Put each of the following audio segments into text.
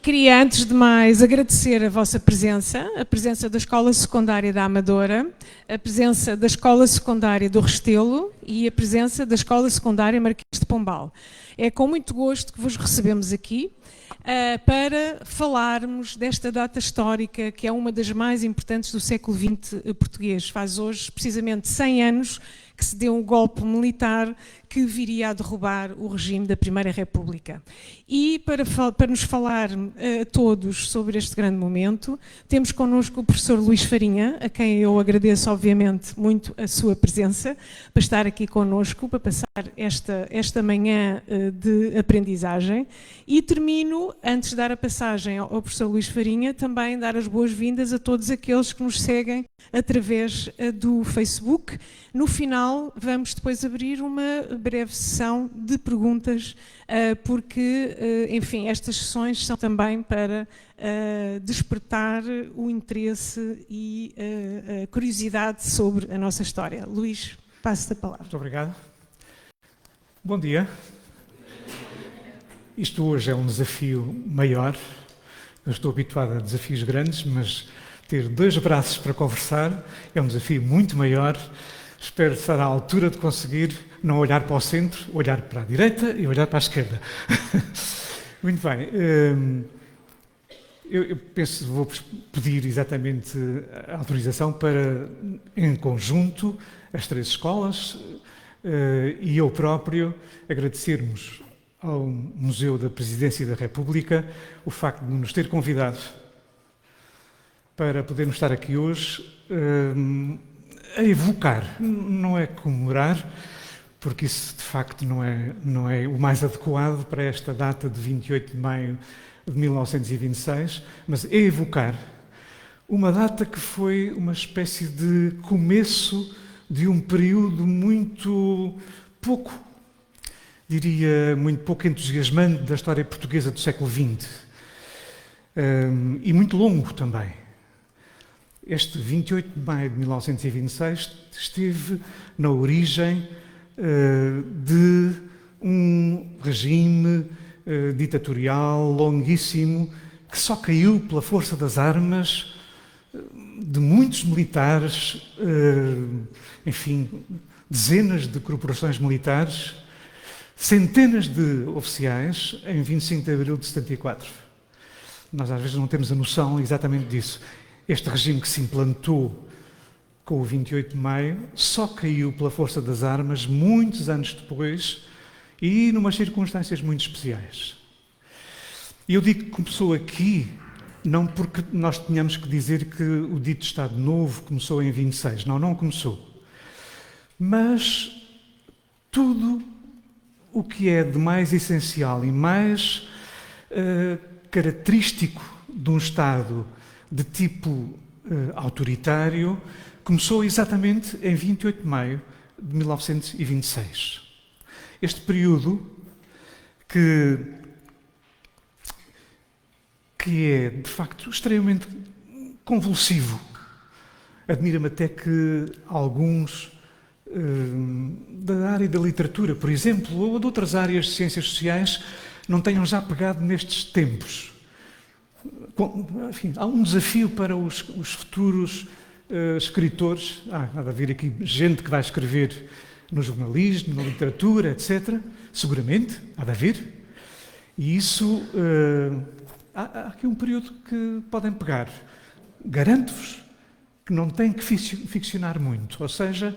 Queria, antes de mais, agradecer a vossa presença, a presença da Escola Secundária da Amadora, a presença da Escola Secundária do Restelo e a presença da Escola Secundária Marquês de Pombal. É com muito gosto que vos recebemos aqui para falarmos desta data histórica que é uma das mais importantes do século XX português. Faz hoje precisamente 100 anos que se deu um golpe militar que viria a derrubar o regime da Primeira República. E para nos falar a todos sobre este grande momento, temos connosco o professor Luís Farinha, a quem eu agradeço obviamente muito a sua presença, para estar aqui connosco, para passar esta manhã de aprendizagem. E termino, antes de dar a passagem ao professor Luís Farinha, também dar as boas-vindas a todos aqueles que nos seguem através do Facebook. No final, vamos depois abrir uma breve sessão de perguntas, porque, enfim, estas sessões são também para despertar o interesse e a curiosidade sobre a nossa história. Luís, passo-te a palavra. Muito obrigado. Bom dia. Isto hoje é um desafio maior. Eu estou habituado a desafios grandes, mas ter 2 braços para conversar é um desafio muito maior. Espero estar à altura de conseguir não olhar para o centro, olhar para a direita e olhar para a esquerda. Muito bem. Eu penso que vou pedir exatamente a autorização para, em conjunto, as 3 escolas e eu próprio agradecermos ao Museu da Presidência da República o facto de nos ter convidado para podermos estar aqui hoje a evocar, não é comemorar, porque isso de facto não é o mais adequado para esta data de 28 de maio de 1926, mas é evocar uma data que foi uma espécie de começo de um período muito pouco, diria, muito pouco entusiasmante da história portuguesa do século XX. E muito longo também. Este 28 de maio de 1926 esteve na origem de um regime ditatorial longuíssimo que só caiu pela força das armas de muitos militares, enfim, dezenas de corporações militares, centenas de oficiais em 25 de abril de 74. Nós às vezes não temos a noção exatamente disso. Este regime que se implantou com o 28 de maio só caiu pela força das armas muitos anos depois e numas circunstâncias muito especiais. E eu digo que começou aqui, não porque nós tenhamos que dizer que o dito Estado Novo começou em 26. Não começou. Mas tudo o que é de mais essencial e mais característico de um Estado de tipo autoritário começou exatamente em 28 de maio de 1926. Este período que é, de facto, extremamente convulsivo. Admira-me até que alguns da área da literatura, por exemplo, ou de outras áreas de ciências sociais, não tenham já pegado nestes tempos. Enfim, há um desafio para os futuros escritores. Há de haver aqui gente que vai escrever no jornalismo, na literatura, etc. Seguramente, há de haver. E isso, há aqui um período que podem pegar. Garanto-vos que não tem que ficcionar muito. Ou seja,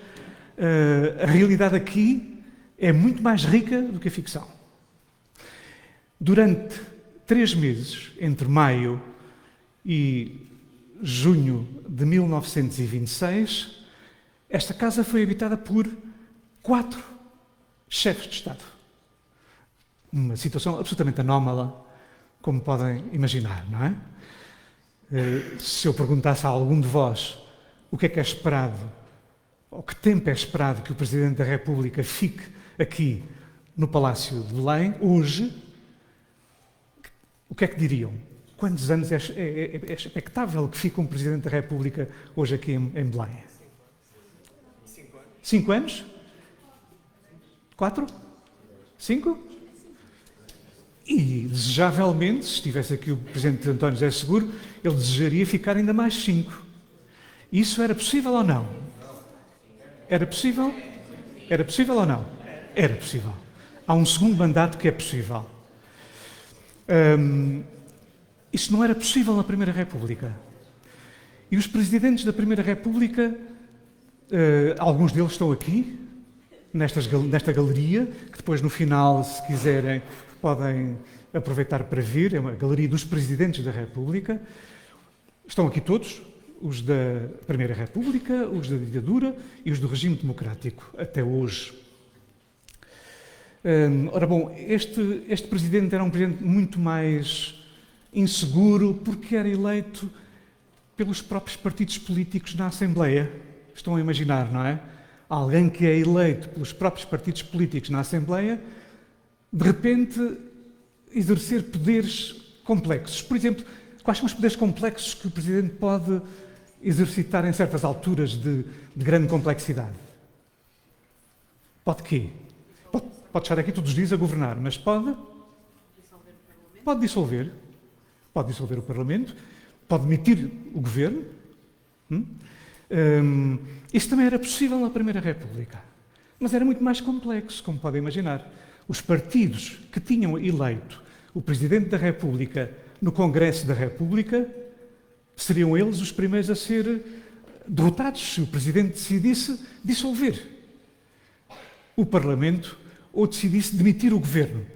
a realidade aqui é muito mais rica do que a ficção. Durante 3 meses, entre maio e junho de 1926, esta casa foi habitada por 4 chefes de Estado. Uma situação absolutamente anómala, como podem imaginar, não é? Se eu perguntasse a algum de vós o que é esperado, ou que tempo é esperado que o Presidente da República fique aqui no Palácio de Belém, hoje, o que é que diriam? Quantos anos é expectável que fique um Presidente da República hoje aqui em Belém? 5 anos? 4? 5? E, desejavelmente, se estivesse aqui o Presidente António José Seguro, ele desejaria ficar ainda mais 5. Isso era possível ou não? Era possível? Era possível ou não? Era possível. Há um segundo mandato que é possível. Isso não era possível na Primeira República. E os presidentes da Primeira República, alguns deles estão aqui, nesta galeria, que depois no final, se quiserem, podem aproveitar para vir, é uma galeria dos presidentes da República. Estão aqui todos, os da Primeira República, os da ditadura e os do regime democrático, até hoje. Ora bom, este presidente era um presidente muito mais inseguro, porque era eleito pelos próprios partidos políticos na Assembleia. Estão a imaginar, não é? Alguém que é eleito pelos próprios partidos políticos na Assembleia, de repente, exercer poderes complexos. Por exemplo, quais são os poderes complexos que o Presidente pode exercitar em certas alturas de grande complexidade? Pode quê? Pode estar aqui todos os dias a governar, mas pode dissolver o Parlamento, pode demitir o Governo. Isso também era possível na Primeira República, mas era muito mais complexo, como podem imaginar. Os partidos que tinham eleito o Presidente da República no Congresso da República seriam eles os primeiros a ser derrotados se o Presidente decidisse dissolver o Parlamento ou decidisse demitir o Governo.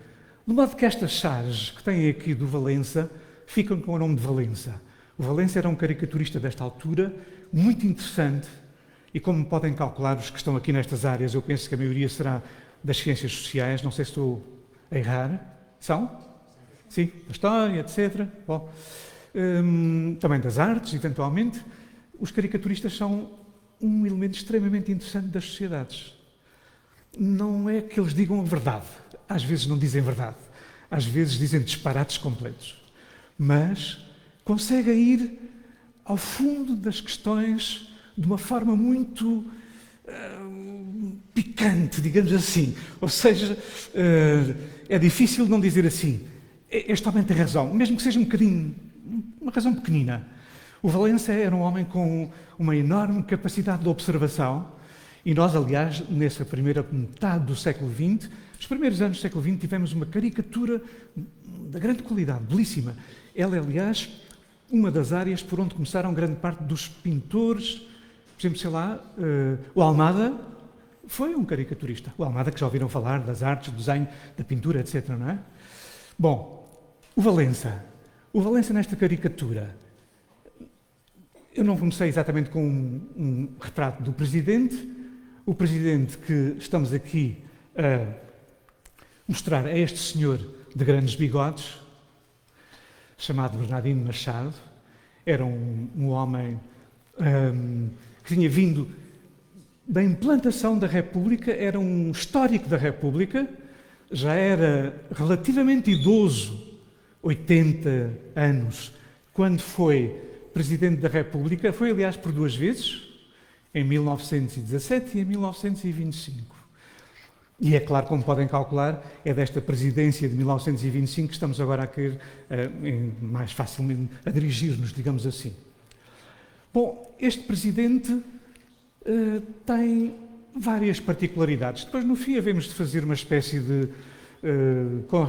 De modo que estas chaves que têm aqui do Valença ficam com o nome de Valença. O Valença era um caricaturista desta altura, muito interessante, e como podem calcular os que estão aqui nestas áreas, eu penso que a maioria será das ciências sociais, não sei se estou a errar. São? Sim, da história, etc. Bom, também das artes, eventualmente. Os caricaturistas são um elemento extremamente interessante das sociedades. Não é que eles digam a verdade. Às vezes não dizem verdade. Às vezes dizem disparates completos. Mas conseguem ir ao fundo das questões de uma forma muito picante, digamos assim. Ou seja, é difícil não dizer assim. Este homem tem razão, mesmo que seja um bocadinho, uma razão pequenina. O Valença era um homem com uma enorme capacidade de observação e nós, aliás, nessa primeira metade do século XX, os primeiros anos do século XX, tivemos uma caricatura de grande qualidade, belíssima. Ela é, aliás, uma das áreas por onde começaram grande parte dos pintores. Por exemplo, sei lá, o Almada foi um caricaturista. O Almada, que já ouviram falar das artes, do desenho, da pintura, etc., não é? Bom, o Valença nesta caricatura, eu não comecei exatamente com um retrato do Presidente. O Presidente que estamos aqui a mostrar é este senhor de grandes bigodes, chamado Bernardino Machado. Era um homem que tinha vindo da implantação da República, era um histórico da República, já era relativamente idoso, 80 anos, quando foi Presidente da República. Foi, aliás, por 2 vezes, em 1917 e em 1925. E é claro, como podem calcular, é desta presidência de 1925 que estamos agora a querer mais facilmente a dirigir-nos, digamos assim. Bom, este Presidente tem várias particularidades. Depois, no fim, havemos de fazer uma espécie de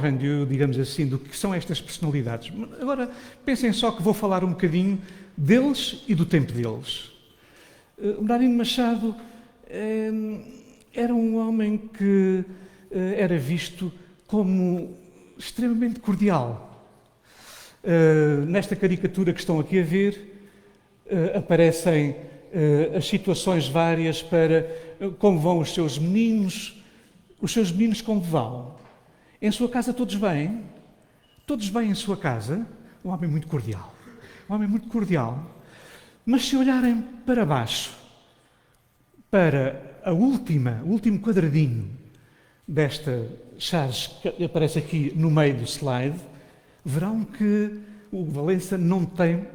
rendu, digamos assim, do que são estas personalidades. Agora, pensem só que vou falar um bocadinho deles e do tempo deles. O Bernardino Machado era um homem que era visto como extremamente cordial. Nesta caricatura que estão aqui a ver, aparecem as situações várias para como vão os seus meninos como vão. Em sua casa todos bem em sua casa, um homem muito cordial. Mas se olharem para baixo, para o último quadradinho desta charge que aparece aqui no meio do slide, verão que o Valença não tem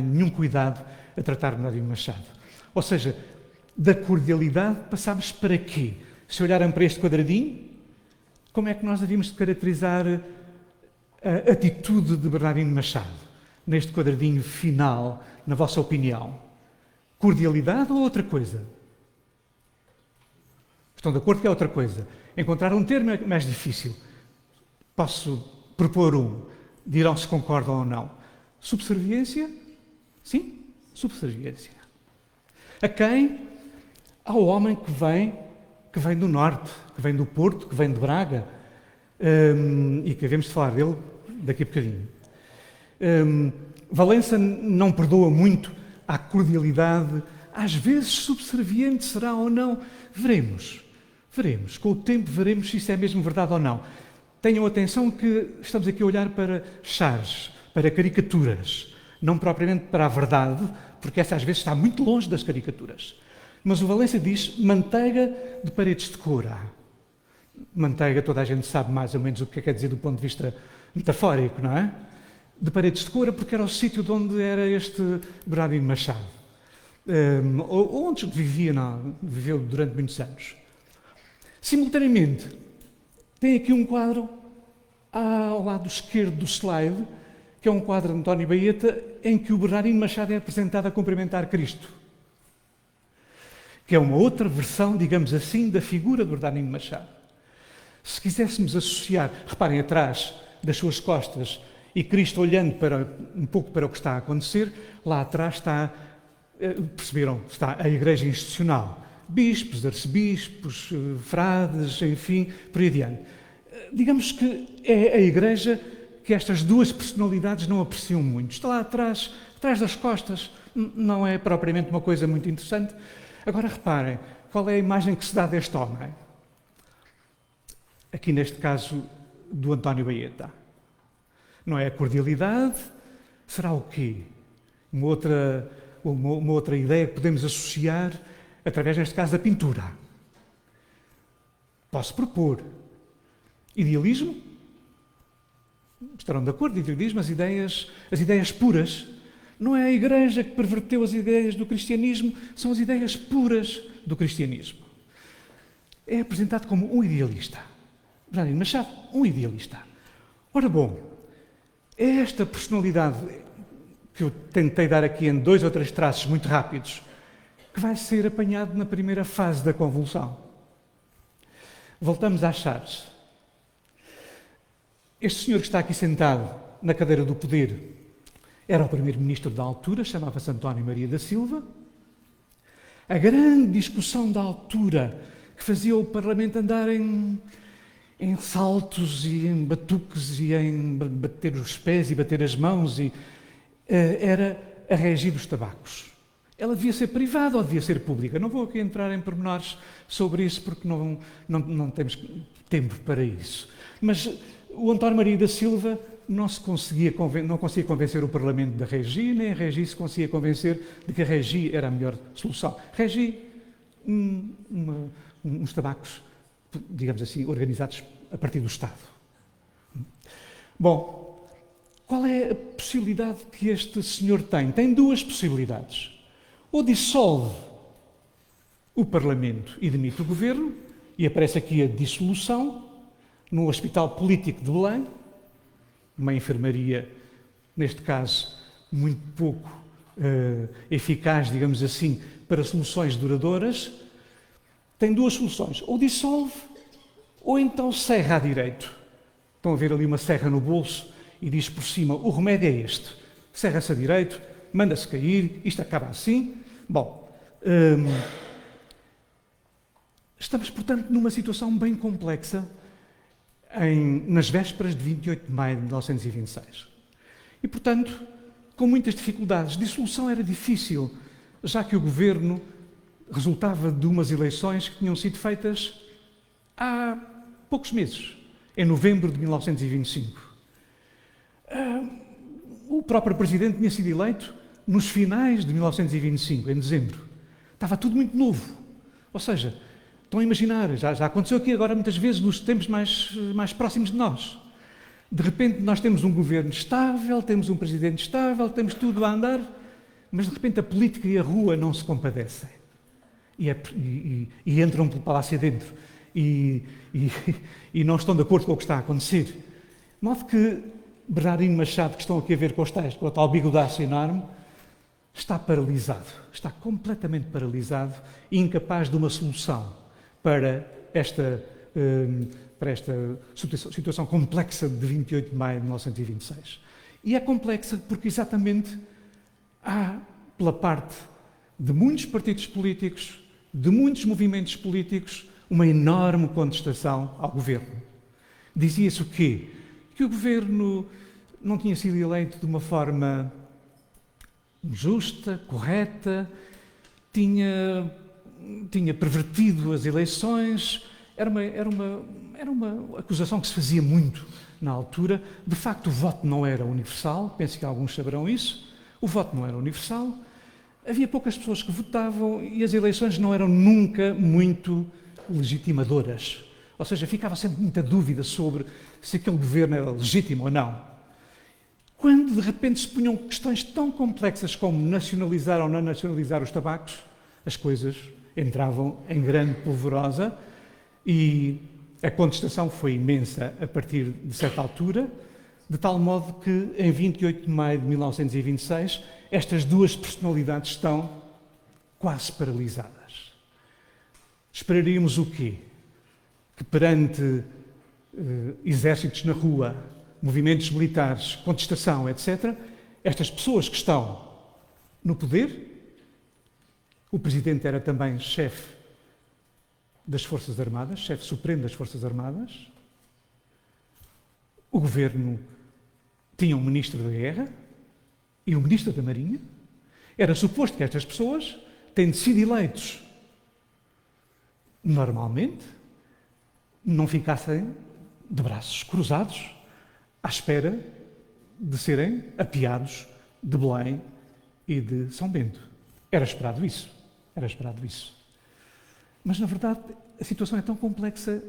nenhum cuidado a tratar Bernardino Machado. Ou seja, da cordialidade passamos para quê? Se olharem para este quadradinho, como é que nós havíamos de caracterizar a atitude de Bernardino Machado neste quadradinho final, na vossa opinião? Cordialidade ou outra coisa? Estão de acordo que é outra coisa? Encontrar um termo é mais difícil. Posso propor um. Dirão se concordam ou não. Subserviência? Sim, subserviência. A quem? Ao homem que vem do norte, que vem do Porto, que vem de Braga, e que havemos de falar dele daqui a bocadinho. Valença não perdoa muito à cordialidade, às vezes subserviente será ou não. Veremos. Com o tempo veremos se isso é mesmo verdade ou não. Tenham atenção que estamos aqui a olhar para charges, para caricaturas, não propriamente para a verdade, porque essa às vezes está muito longe das caricaturas. Mas o Valença diz manteiga de paredes de coura. Manteiga, toda a gente sabe mais ou menos o que quer dizer do ponto de vista metafórico, não é? De paredes de coura, porque era o sítio de onde era este Bernardino Machado. Onde viveu durante muitos anos. Simultaneamente, tem aqui um quadro ao lado esquerdo do slide, que é um quadro de António Baeta, em que o Bernardino Machado é apresentado a cumprimentar Cristo. Que é uma outra versão, digamos assim, da figura de Bernardino Machado. Se quiséssemos associar, reparem atrás das suas costas, e Cristo olhando um pouco para o que está a acontecer, lá atrás está, perceberam, está a Igreja Institucional. Bispos, arcebispos, frades, enfim, por aí adiante. Digamos que é a Igreja que estas duas personalidades não apreciam muito. Está lá atrás das costas, não é propriamente uma coisa muito interessante. Agora reparem, qual é a imagem que se dá deste homem? Aqui neste caso do António Baeta. Não é a cordialidade? Será o quê? Uma outra ideia que podemos associar através, neste caso, da pintura. Posso propor. Idealismo? Estarão de acordo? Idealismo, as ideias puras. Não é a Igreja que perverteu as ideias do cristianismo, são as ideias puras do cristianismo. É apresentado como um idealista. Bernardino Machado, um idealista. Ora bom, é esta personalidade que eu tentei dar aqui em 2 ou 3 traços muito rápidos, que vai ser apanhado na primeira fase da convulsão. Voltamos às chaves. Este senhor que está aqui sentado na cadeira do poder era o primeiro-ministro da altura, chamava-se António Maria da Silva. A grande discussão da altura que fazia o Parlamento andar em saltos e em batuques e em bater os pés e bater as mãos era a regi dos tabacos. Ela devia ser privada ou devia ser pública? Não vou aqui entrar em pormenores sobre isso porque não temos tempo para isso. Mas o António Maria da Silva não conseguia convencer o Parlamento da regi, nem a regi se conseguia convencer de que a regi era a melhor solução. Regi, uns tabacos, digamos assim, organizados a partir do Estado. Bom, qual é a possibilidade que este senhor tem? Tem 2 possibilidades. Ou dissolve o Parlamento e demite o Governo, e aparece aqui a dissolução, no Hospital Político de Belém, uma enfermaria, neste caso, muito pouco eficaz, digamos assim, para soluções duradouras. Tem 2 soluções. Ou dissolve, ou então serra a direito. Estão a ver ali uma serra no bolso e diz por cima, o remédio é este. Serra-se a direito, manda-se cair, isto acaba assim. Bom, estamos, portanto, numa situação bem complexa nas vésperas de 28 de maio de 1926. E, portanto, com muitas dificuldades. Dissolução era difícil, já que o governo resultava de umas eleições que tinham sido feitas há poucos meses, em novembro de 1925. O próprio presidente tinha sido eleito nos finais de 1925, em dezembro. Estava tudo muito novo. Ou seja, estão a imaginar, já aconteceu aqui agora muitas vezes nos tempos mais próximos de nós. De repente nós temos um governo estável, temos um presidente estável, temos tudo a andar, mas de repente a política e a rua não se compadecem. E entram pelo palácio adentro e não estão de acordo com o que está a acontecer. De modo que Bernardino Machado, que estão aqui a ver com o tal bigodaço enorme, está paralisado, está completamente paralisado e incapaz de uma solução para esta situação complexa de 28 de maio de 1926. E é complexa porque exatamente há, pela parte de muitos partidos políticos, de muitos movimentos políticos, uma enorme contestação ao governo. Dizia-se o quê? Que o governo não tinha sido eleito de uma forma justa, correta, tinha pervertido as eleições. Era uma acusação que se fazia muito na altura. De facto, o voto não era universal, penso que alguns saberão isso. O voto não era universal, havia poucas pessoas que votavam e as eleições não eram nunca muito legitimadoras. Ou seja, ficava sempre muita dúvida sobre se aquele governo era legítimo ou não. Quando, de repente, se punham questões tão complexas como nacionalizar ou não nacionalizar os tabacos, as coisas entravam em grande polvorosa e a contestação foi imensa a partir de certa altura, de tal modo que, em 28 de maio de 1926, estas duas personalidades estão quase paralisadas. Esperaríamos o quê? Que perante exércitos na rua, movimentos militares, contestação, etc., estas pessoas que estão no poder, o Presidente era também chefe das Forças Armadas, chefe supremo das Forças Armadas, o Governo tinha um Ministro da Guerra e um Ministro da Marinha. Era suposto que estas pessoas, tendo sido eleitos normalmente, não ficassem de braços cruzados à espera de serem apeados de Belém e de São Bento. Era esperado isso. Era esperado isso. Mas, na verdade, a situação é tão complexa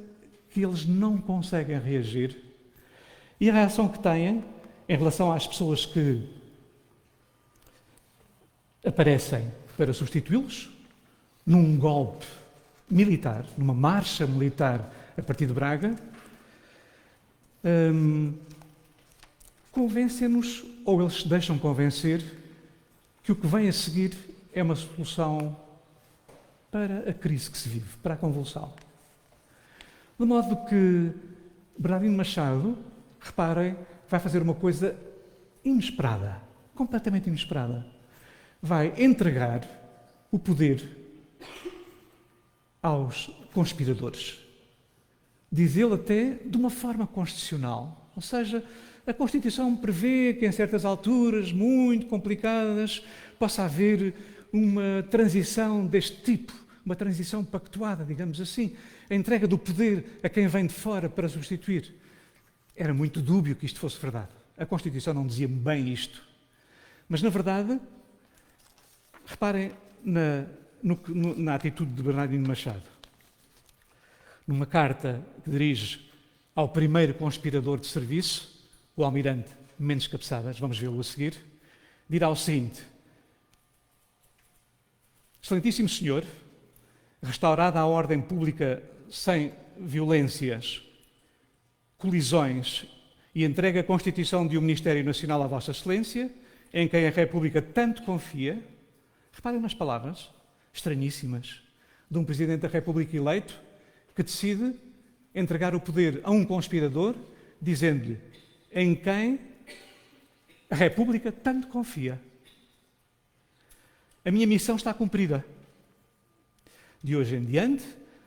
que eles não conseguem reagir. E a reação que têm em relação às pessoas que aparecem para substituí-los, num golpe militar, numa marcha militar a partir de Braga, convencem-nos, ou eles se deixam convencer, que o que vem a seguir é uma solução para a crise que se vive, para a convulsão. De modo que Bernardino Machado, reparem, vai fazer uma coisa inesperada, completamente inesperada. Vai entregar o poder aos conspiradores. Diz ele até de uma forma constitucional. Ou seja, a Constituição prevê que em certas alturas muito complicadas possa haver uma transição deste tipo, uma transição pactuada, digamos assim, a entrega do poder a quem vem de fora para substituir. Era muito dúbio que isto fosse verdade. A Constituição não dizia bem isto. Mas, na verdade, reparem na atitude de Bernardino Machado. Numa carta que dirige ao primeiro conspirador de serviço, o almirante Mendes Cabeçadas, vamos vê-lo a seguir, dirá o seguinte: Excelentíssimo Senhor, restaurada a ordem pública sem violências, colisões e entregue a Constituição de um Ministério Nacional à Vossa Excelência, em quem a República tanto confia. Reparem nas palavras estranhíssimas de um Presidente da República eleito que decide entregar o poder a um conspirador, dizendo-lhe em quem a República tanto confia. A minha missão está cumprida. De hoje em diante,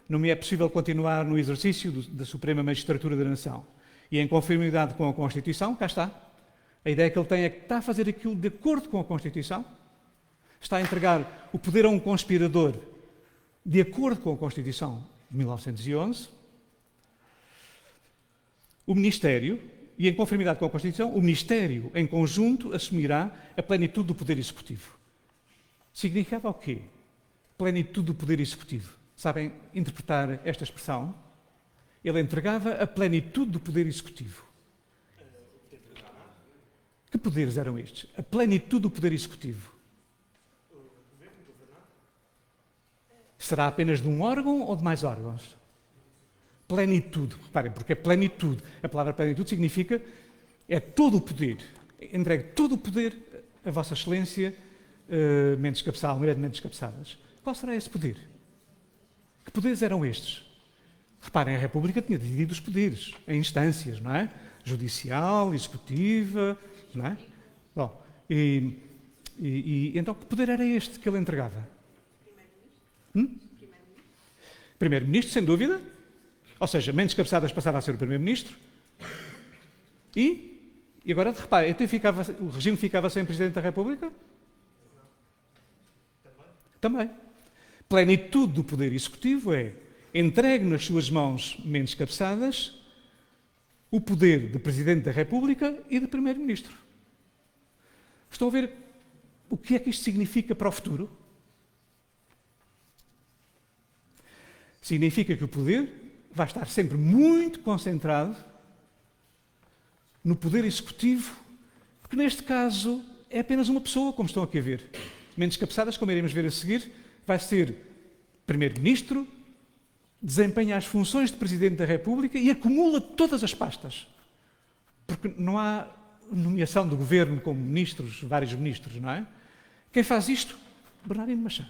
não me é possível continuar no exercício da Suprema Magistratura da Nação. E em conformidade com a Constituição, cá está. A ideia que ele tem é que está a fazer aquilo de acordo com a Constituição, está a entregar o poder a um conspirador de acordo com a Constituição de 1911. O Ministério, e em conformidade com a Constituição, o Ministério, em conjunto, assumirá a plenitude do poder executivo. Significava o quê? Plenitude do poder executivo. Sabem interpretar esta expressão? Ele entregava a plenitude do poder executivo. Que poderes eram estes? A plenitude do poder executivo. Será apenas de um órgão ou de mais órgãos? Plenitude. Reparem, porque é plenitude. A palavra plenitude significa é todo o poder, entregue todo o poder a Vossa Excelência, Mendes Cabeçal, Mulher de Mendes Cabeçadas. Qual será esse poder? Que poderes eram estes? Reparem, a República tinha dividido os poderes em instâncias, não é? Judicial, executiva, não é? Bom, então que poder era este que ele entregava? Primeiro-Ministro, sem dúvida. Ou seja, Mendes Cabeçadas passava a ser o Primeiro-Ministro. E agora, reparem, o regime ficava sem Presidente da República? Também. Plenitude do poder executivo é entregue nas suas mãos Mendes Cabeçadas o poder de Presidente da República e de Primeiro-Ministro. Estão a ver o que é que isto significa para o futuro? Significa que o poder vai estar sempre muito concentrado no poder executivo, que neste caso é apenas uma pessoa, como estão aqui a ver. Mendes Cabeçadas, como iremos ver a seguir, vai ser Primeiro-Ministro, desempenha as funções de Presidente da República e acumula todas as pastas. Porque não há nomeação do Governo como ministros, vários ministros, não é? Quem faz isto? Bernardino Machado.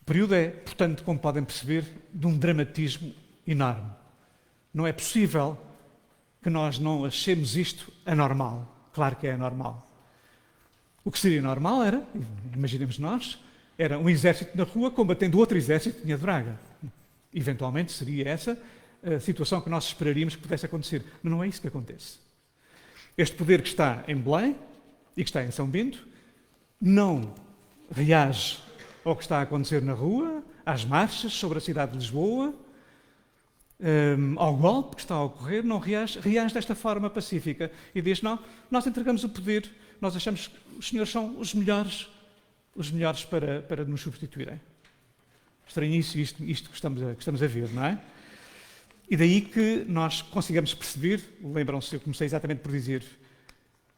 O período é, portanto, como podem perceber, de um dramatismo enorme. Não é possível que nós não achemos isto anormal. Claro que é anormal. O que seria normal era, imaginemos nós, era um exército na rua combatendo outro exército que vinha de Braga. Eventualmente seria essa a situação que nós esperaríamos que pudesse acontecer. Mas não é isso que acontece. Este poder que está em Belém e que está em São Bento não reage ao que está a acontecer na rua, às marchas sobre a cidade de Lisboa, ao golpe que está a ocorrer, não reage desta forma pacífica e diz, não, nós entregamos o poder, nós achamos que os senhores são os melhores para nos substituírem. Estranhíssimo isto que estamos a ver, não é? E daí que nós consigamos perceber, lembram-se, eu comecei exatamente por dizer,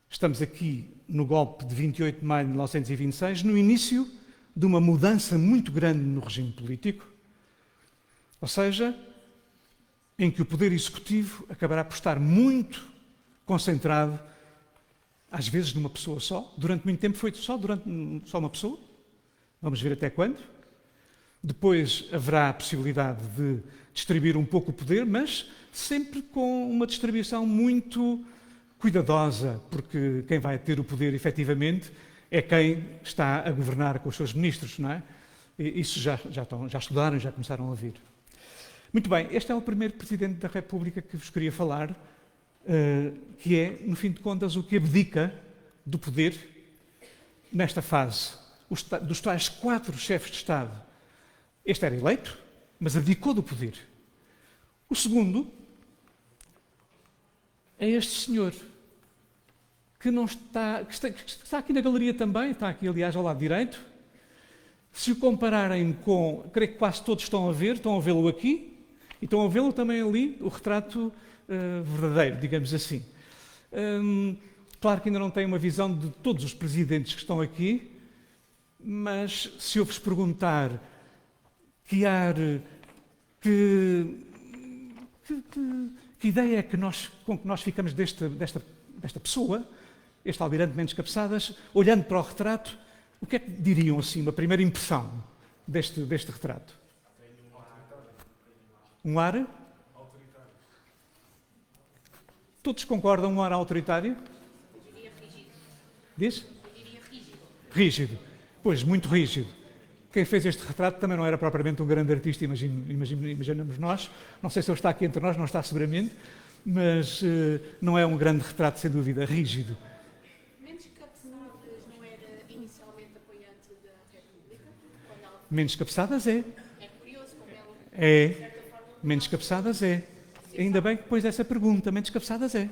estamos aqui no golpe de 28 de maio de 1926, no início de uma mudança muito grande no regime político, ou seja, em que o poder executivo acabará por estar muito concentrado, às vezes numa pessoa só. Durante muito tempo foi só uma pessoa. Vamos ver até quando. Depois haverá a possibilidade de distribuir um pouco o poder, mas sempre com uma distribuição muito cuidadosa, porque quem vai ter o poder efetivamente é quem está a governar com os seus ministros, não é? E isso já estudaram, já começaram a ver. Muito bem, este é o primeiro Presidente da República que vos queria falar, que é, no fim de contas, o que abdica do poder nesta fase. Dos tais 4 chefes de Estado, este era eleito, mas abdicou do poder. O segundo é este senhor, que está aqui na galeria também, está aqui, aliás, ao lado direito. Se o compararem com, creio que quase todos estão a vê-lo aqui, e estão a vê-lo também ali, o retrato verdadeiro, digamos assim. Claro que ainda não têm uma visão de todos os presidentes que estão aqui, mas se eu vos perguntar que ideia é com que nós ficamos desta pessoa, este Almirante Mendes Cabeçadas, olhando para o retrato, o que é que diriam assim, uma primeira impressão deste retrato? Um ar? Autoritário. Todos concordam um ar autoritário? Eu diria rígido. Diz? Eu diria rígido. Rígido. Pois, muito rígido. Quem fez este retrato também não era propriamente um grande artista, imaginamos nós. Não sei se ele está aqui entre nós, não está seguramente, mas não é um grande retrato, sem dúvida, rígido. Mendes Cabeçadas não era inicialmente apoiante da República? Mendes Cabeçadas é. É curioso como ela, É. de certa forma... Mendes Cabeçadas é. Ainda bem que depois dessa pergunta, Mendes Cabeçadas é.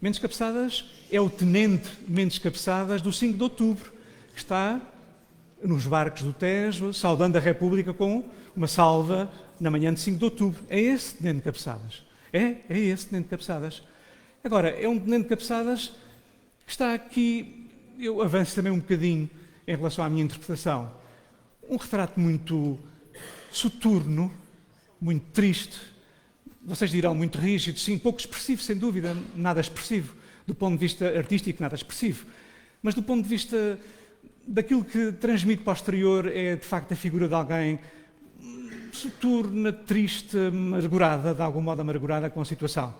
Mendes Cabeçadas é o tenente Mendes Cabeçadas do 5 de outubro, que está nos barcos do Tejo, saudando a República com uma salva na manhã de 5 de outubro. É esse tenente Cabeçadas. É esse tenente Cabeçadas. Agora, é um tenente Cabeçadas que está aqui, eu avanço também um bocadinho em relação à minha interpretação, um retrato muito soturno, muito triste, vocês dirão muito rígido, sim, pouco expressivo, sem dúvida, nada expressivo. Do ponto de vista artístico, nada expressivo. Mas do ponto de vista daquilo que transmite para o exterior, é de facto a figura de alguém soturna, triste, amargurada, de algum modo amargurada com a situação.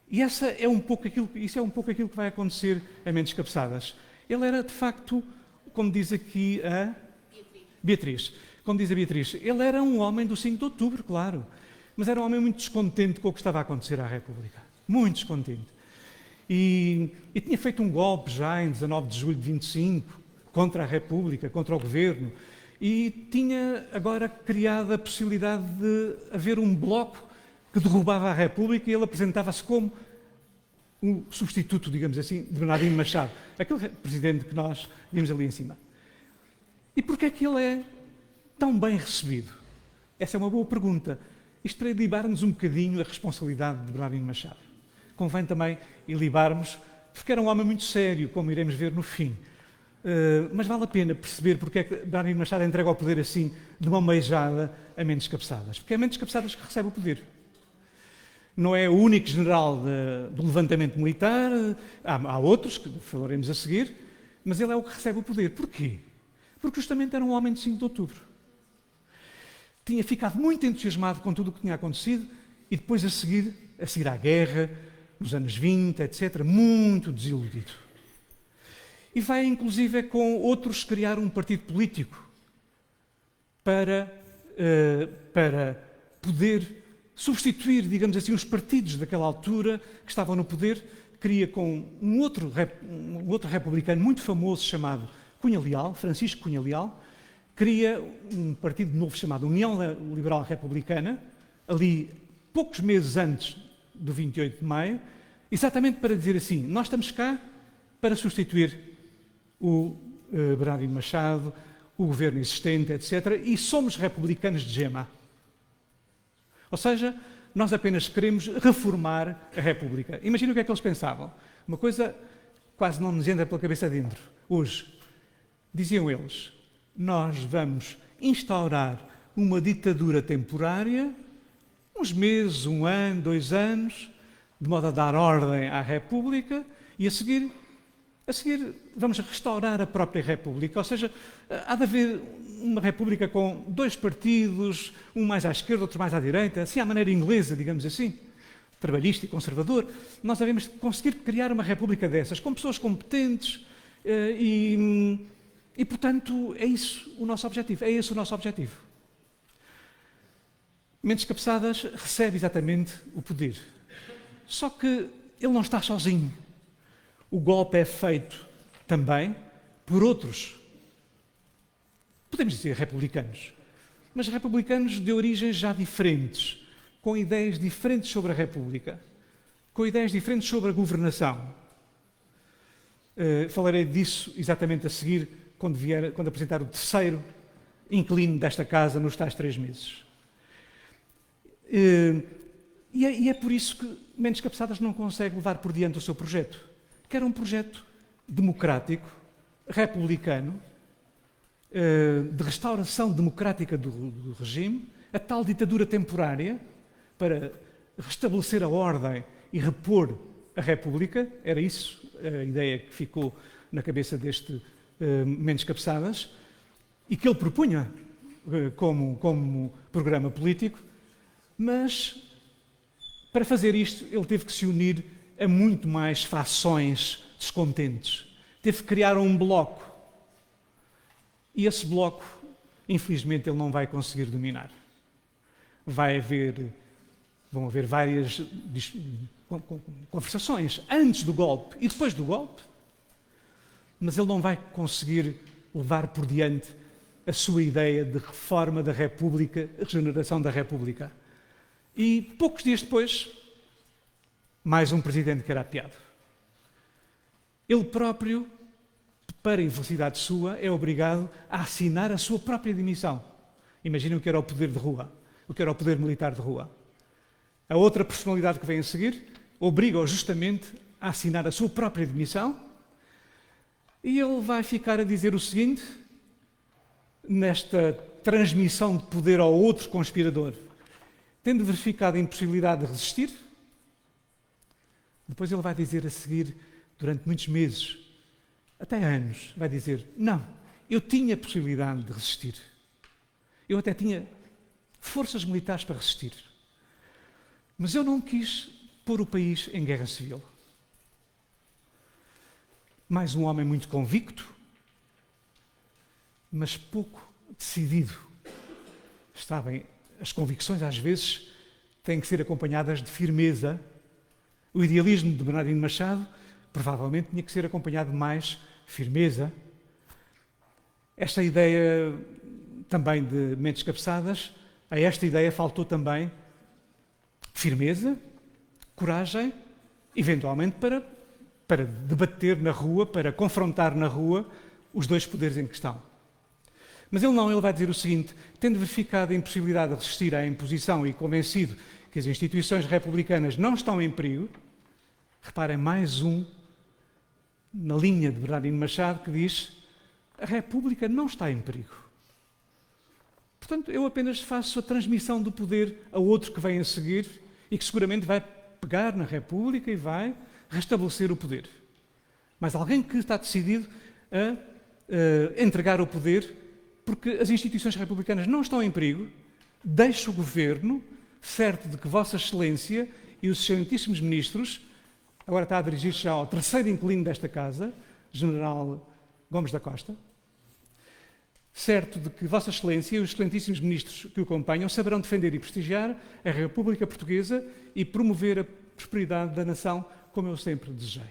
E isso é um pouco aquilo que vai acontecer a Mentes Cabeçadas. Ele era, de facto, como diz aqui a Beatriz. Como diz a Beatriz, ele era um homem do 5 de outubro, claro. Mas era um homem muito descontente com o que estava a acontecer à República. Muito descontente. E tinha feito um golpe já em 19 de julho de 25, contra a República, contra o Governo. E tinha agora criado a possibilidade de haver um bloco que derrubava a República, e ele apresentava-se como o substituto, digamos assim, de Bernardino Machado, aquele presidente que nós vimos ali em cima. E porquê é que ele é tão bem recebido? Essa é uma boa pergunta. Isto para ilibarmos um bocadinho a responsabilidade de Bernardino Machado. Convém também ilibarmos, porque era um homem muito sério, como iremos ver no fim. Mas vale a pena perceber porque é que Bernardino Machado entrega o poder assim, de uma meijada, a Mentes Cabeçadas. Porque é a Mentes Cabeçadas que recebe o poder. Não é o único general do levantamento militar, há outros, que falaremos a seguir, mas ele é o que recebe o poder. Porquê? Porque justamente era um homem de 5 de outubro. Tinha ficado muito entusiasmado com tudo o que tinha acontecido e depois a seguir à guerra, nos anos 20, etc., muito desiludido. E vai, inclusive, com outros criar um partido político para poder substituir, digamos assim, os partidos daquela altura que estavam no poder. Cria com um outro republicano muito famoso chamado Cunha Leal, Francisco Cunha Leal, cria um partido novo chamado União Liberal Republicana, ali poucos meses antes do 28 de maio, exatamente para dizer assim, nós estamos cá para substituir o Bernardino Machado, o governo existente, etc., e somos republicanos de gema. Ou seja, nós apenas queremos reformar a República. Imagina o que é que eles pensavam. Uma coisa quase não nos entra pela cabeça dentro. Hoje, diziam eles, nós vamos instaurar uma ditadura temporária, uns meses, 1 ano, 2 anos, de modo a dar ordem à República, e a seguir vamos restaurar a própria República. Ou seja, há de haver uma República com 2 partidos, um mais à esquerda, outro mais à direita, assim à maneira inglesa, digamos assim, trabalhista e conservador. Nós devemos conseguir criar uma República dessas, com pessoas competentes e, portanto, é isso o nosso objetivo. É esse o nosso objetivo. Mentes Cabeçadas recebe exatamente o poder. Só que ele não está sozinho. O golpe é feito também por outros, podemos dizer republicanos, mas republicanos de origens já diferentes, com ideias diferentes sobre a República, com ideias diferentes sobre a governação. Falarei disso exatamente a seguir, quando apresentar o terceiro inquilino desta casa nos tais 3 meses. E é por isso que Mentes Cabeçadas não consegue levar por diante o seu projeto, que era um projeto democrático, republicano, de restauração democrática do regime, a tal ditadura temporária, para restabelecer a ordem e repor a República. Era isso a ideia que ficou na cabeça deste Mentes Cabeçadas, e que ele propunha como programa político, mas para fazer isto ele teve que se unir a muito mais fações descontentes. Teve que criar um bloco. E esse bloco, infelizmente, ele não vai conseguir dominar. Vão haver várias conversações antes do golpe e depois do golpe, mas ele não vai conseguir levar por diante a sua ideia de reforma da República, regeneração da República. E poucos dias depois, mais um presidente que era apeado. Ele próprio, para infelicidade sua, é obrigado a assinar a sua própria demissão. Imaginem o que era o poder de rua, o que era o poder militar de rua. A outra personalidade que vem a seguir obriga-o justamente a assinar a sua própria demissão, e ele vai ficar a dizer o seguinte, nesta transmissão de poder ao outro conspirador: tendo verificado a impossibilidade de resistir, depois ele vai dizer a seguir, durante muitos meses, até anos, vai dizer, não, eu tinha possibilidade de resistir. Eu até tinha forças militares para resistir. Mas eu não quis pôr o país em guerra civil. Mais um homem muito convicto, mas pouco decidido. Sabem, as convicções às vezes têm que ser acompanhadas de firmeza. O idealismo de Bernardino Machado provavelmente tinha que ser acompanhado de mais firmeza. Esta ideia também de mentes cabeçadas, a esta ideia faltou também firmeza, coragem, eventualmente para debater na rua, para confrontar na rua os dois poderes em questão. Mas ele vai dizer o seguinte, tendo verificado a impossibilidade de resistir à imposição e convencido que as instituições republicanas não estão em perigo, reparem, mais um na linha de Bernardino Machado que diz a República não está em perigo. Portanto, eu apenas faço a transmissão do poder a outro que vem a seguir e que seguramente vai pegar na República e vai restabelecer o poder. Mas alguém que está decidido a entregar o poder, porque as instituições republicanas não estão em perigo, deixa o governo certo de que Vossa Excelência e os excelentíssimos ministros, agora está a dirigir-se já ao terceiro inquilino desta casa, General Gomes da Costa, certo de que Vossa Excelência e os excelentíssimos ministros que o acompanham saberão defender e prestigiar a República Portuguesa e promover a prosperidade da nação, como eu sempre desejei.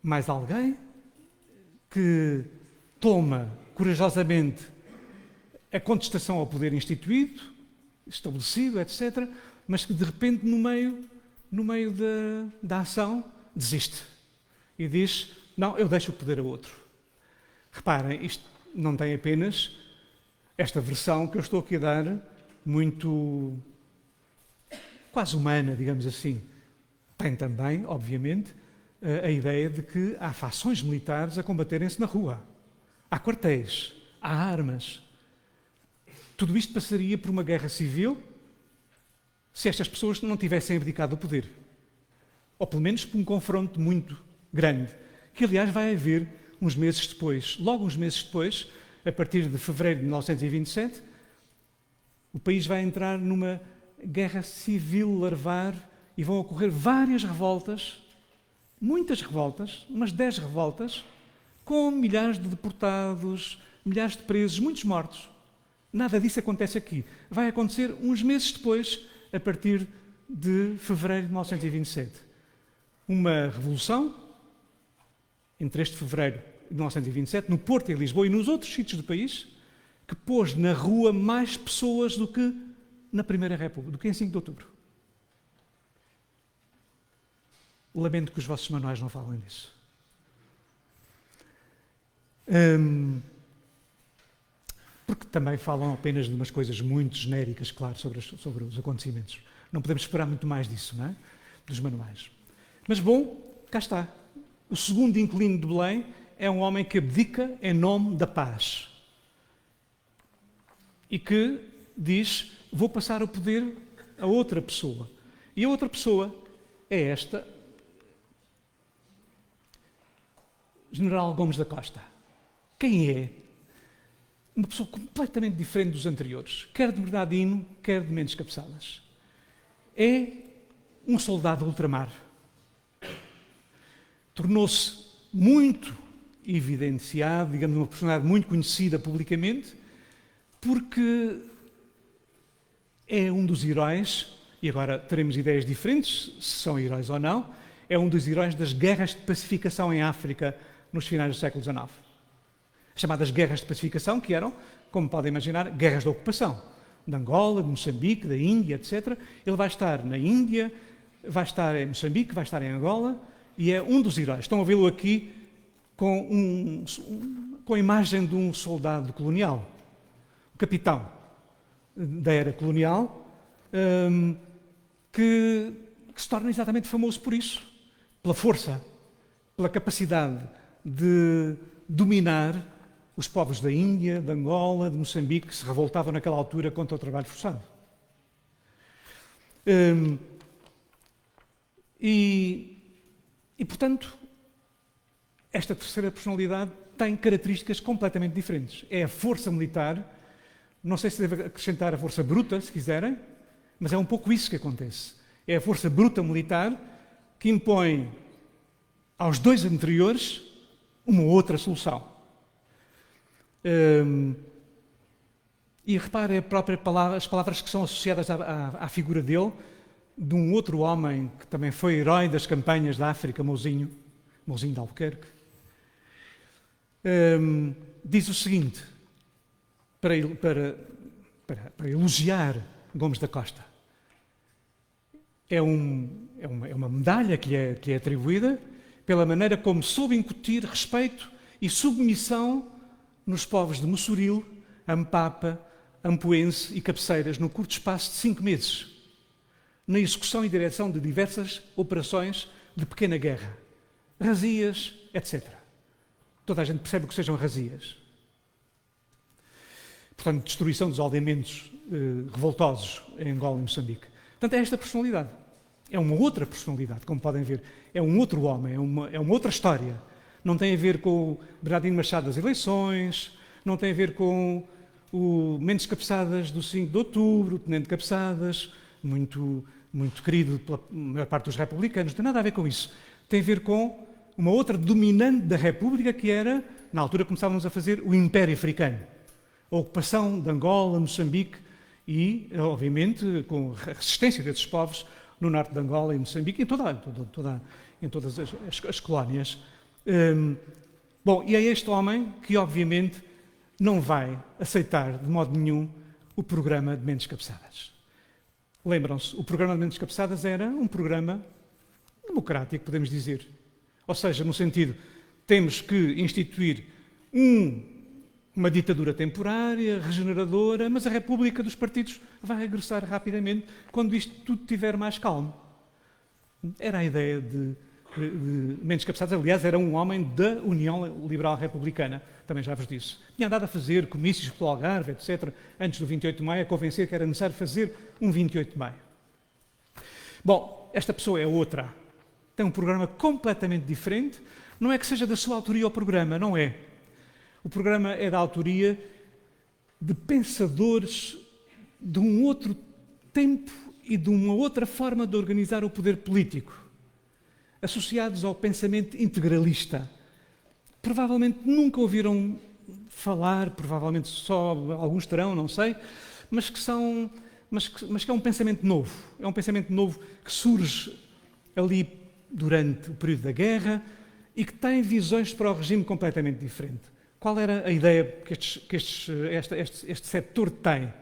Mais alguém que toma corajosamente a contestação ao poder instituído, estabelecido, etc., mas que de repente no meio da ação desiste e diz, não, eu deixo o poder a outro. Reparem, isto não tem apenas esta versão que eu estou aqui a dar, muito quase humana, digamos assim. Tem também, obviamente, a ideia de que há fações militares a combaterem-se na rua. Há quartéis, há armas. Tudo isto passaria por uma guerra civil se estas pessoas não tivessem abdicado do poder. Ou pelo menos por um confronto muito grande, que aliás vai haver uns meses depois. Logo uns meses depois, a partir de fevereiro de 1927, o país vai entrar numa guerra civil larvar e vão ocorrer várias revoltas, muitas revoltas, umas 10 revoltas, com milhares de deportados, milhares de presos, muitos mortos. Nada disso acontece aqui. Vai acontecer uns meses depois, a partir de fevereiro de 1927. Uma revolução, entre este fevereiro de 1927, no Porto e em Lisboa e nos outros sítios do país, que pôs na rua mais pessoas do que na Primeira República, do que em 5 de outubro. Lamento que os vossos manuais não falem disso. Porque também falam apenas de umas coisas muito genéricas, claro, sobre os acontecimentos. Não podemos esperar muito mais disso, não é? Dos manuais. Mas bom, cá está. O segundo inquilino de Belém é um homem que abdica em nome da paz. E que diz, vou passar o poder a outra pessoa. E a outra pessoa é esta, General Gomes da Costa. Quem é? Uma pessoa completamente diferente dos anteriores, quer de Bernardino, quer de Mentes Cabeçadas. É um soldado ultramar. Tornou-se muito evidenciado, digamos, uma personalidade muito conhecida publicamente, porque é um dos heróis, e agora teremos ideias diferentes, se são heróis ou não, é um dos heróis das guerras de pacificação em África nos finais do século XIX. Chamadas guerras de pacificação, que eram, como podem imaginar, guerras de ocupação. De Angola, de Moçambique, da Índia, etc. Ele vai estar na Índia, vai estar em Moçambique, vai estar em Angola, e é um dos heróis. Estão a vê-lo aqui com a imagem de um soldado colonial, um capitão da era colonial, que se torna exatamente famoso por isso, pela força, pela capacidade de dominar os povos da Índia, de Angola, de Moçambique, que se revoltavam naquela altura contra o trabalho forçado. Portanto, esta terceira personalidade tem características completamente diferentes. É a força militar, não sei se deve acrescentar a força bruta, se quiserem, mas é um pouco isso que acontece. É a força bruta militar que impõe aos dois anteriores uma outra solução. E repare as palavras que são associadas à figura dele, de um outro homem que também foi herói das campanhas da África, Mouzinho de Albuquerque. Diz o seguinte, para elogiar Gomes da Costa. É uma medalha que é atribuída pela maneira como soube incutir respeito e submissão nos povos de Mossoril, Ampapa, Ampoense e Cabeceiras, no curto espaço de 5 meses, na execução e direção de diversas operações de pequena guerra, razias, etc. Toda a gente percebe o que sejam razias. Portanto, destruição dos aldeamentos revoltosos em Angola e Moçambique. Portanto, é esta personalidade. É uma outra personalidade, como podem ver. É um outro homem, é uma outra história. Não tem a ver com o Bernardino Machado das eleições, não tem a ver com o Mendes Cabeçadas do 5 de outubro, o Tenente Cabeçadas, muito querido pela maior parte dos republicanos. Não tem nada a ver com isso. Tem a ver com uma outra dominante da República que era, na altura começávamos a fazer, o Império Africano. A ocupação de Angola, Moçambique e, obviamente, com a resistência desses povos no norte de Angola e Moçambique e em todas as colónias. E é este homem que, obviamente, não vai aceitar de modo nenhum o programa de Mendes Cabeçadas. Lembram-se, o programa de Mendes Cabeçadas era um programa democrático, podemos dizer. Ou seja, no sentido, temos que instituir uma ditadura temporária, regeneradora, mas a República dos Partidos vai regressar rapidamente quando isto tudo estiver mais calmo. Era a ideia de Mendes Cabeçadas. Aliás, era um homem da União Liberal Republicana, também já vos disse. Tinha andado a fazer comícios pelo Algarve, etc., antes do 28 de maio, a convencer que era necessário fazer um 28 de maio. Bom, esta pessoa é outra. Tem um programa completamente diferente. Não é que seja da sua autoria o programa, não é. O programa é da autoria de pensadores de um outro tempo e de uma outra forma de organizar o poder político, associados ao pensamento integralista. Provavelmente nunca ouviram falar, provavelmente só alguns terão, não sei, mas que é um pensamento novo. É um pensamento novo que surge ali durante o período da guerra e que tem visões para o regime completamente diferente. Qual era a ideia que este setor tem?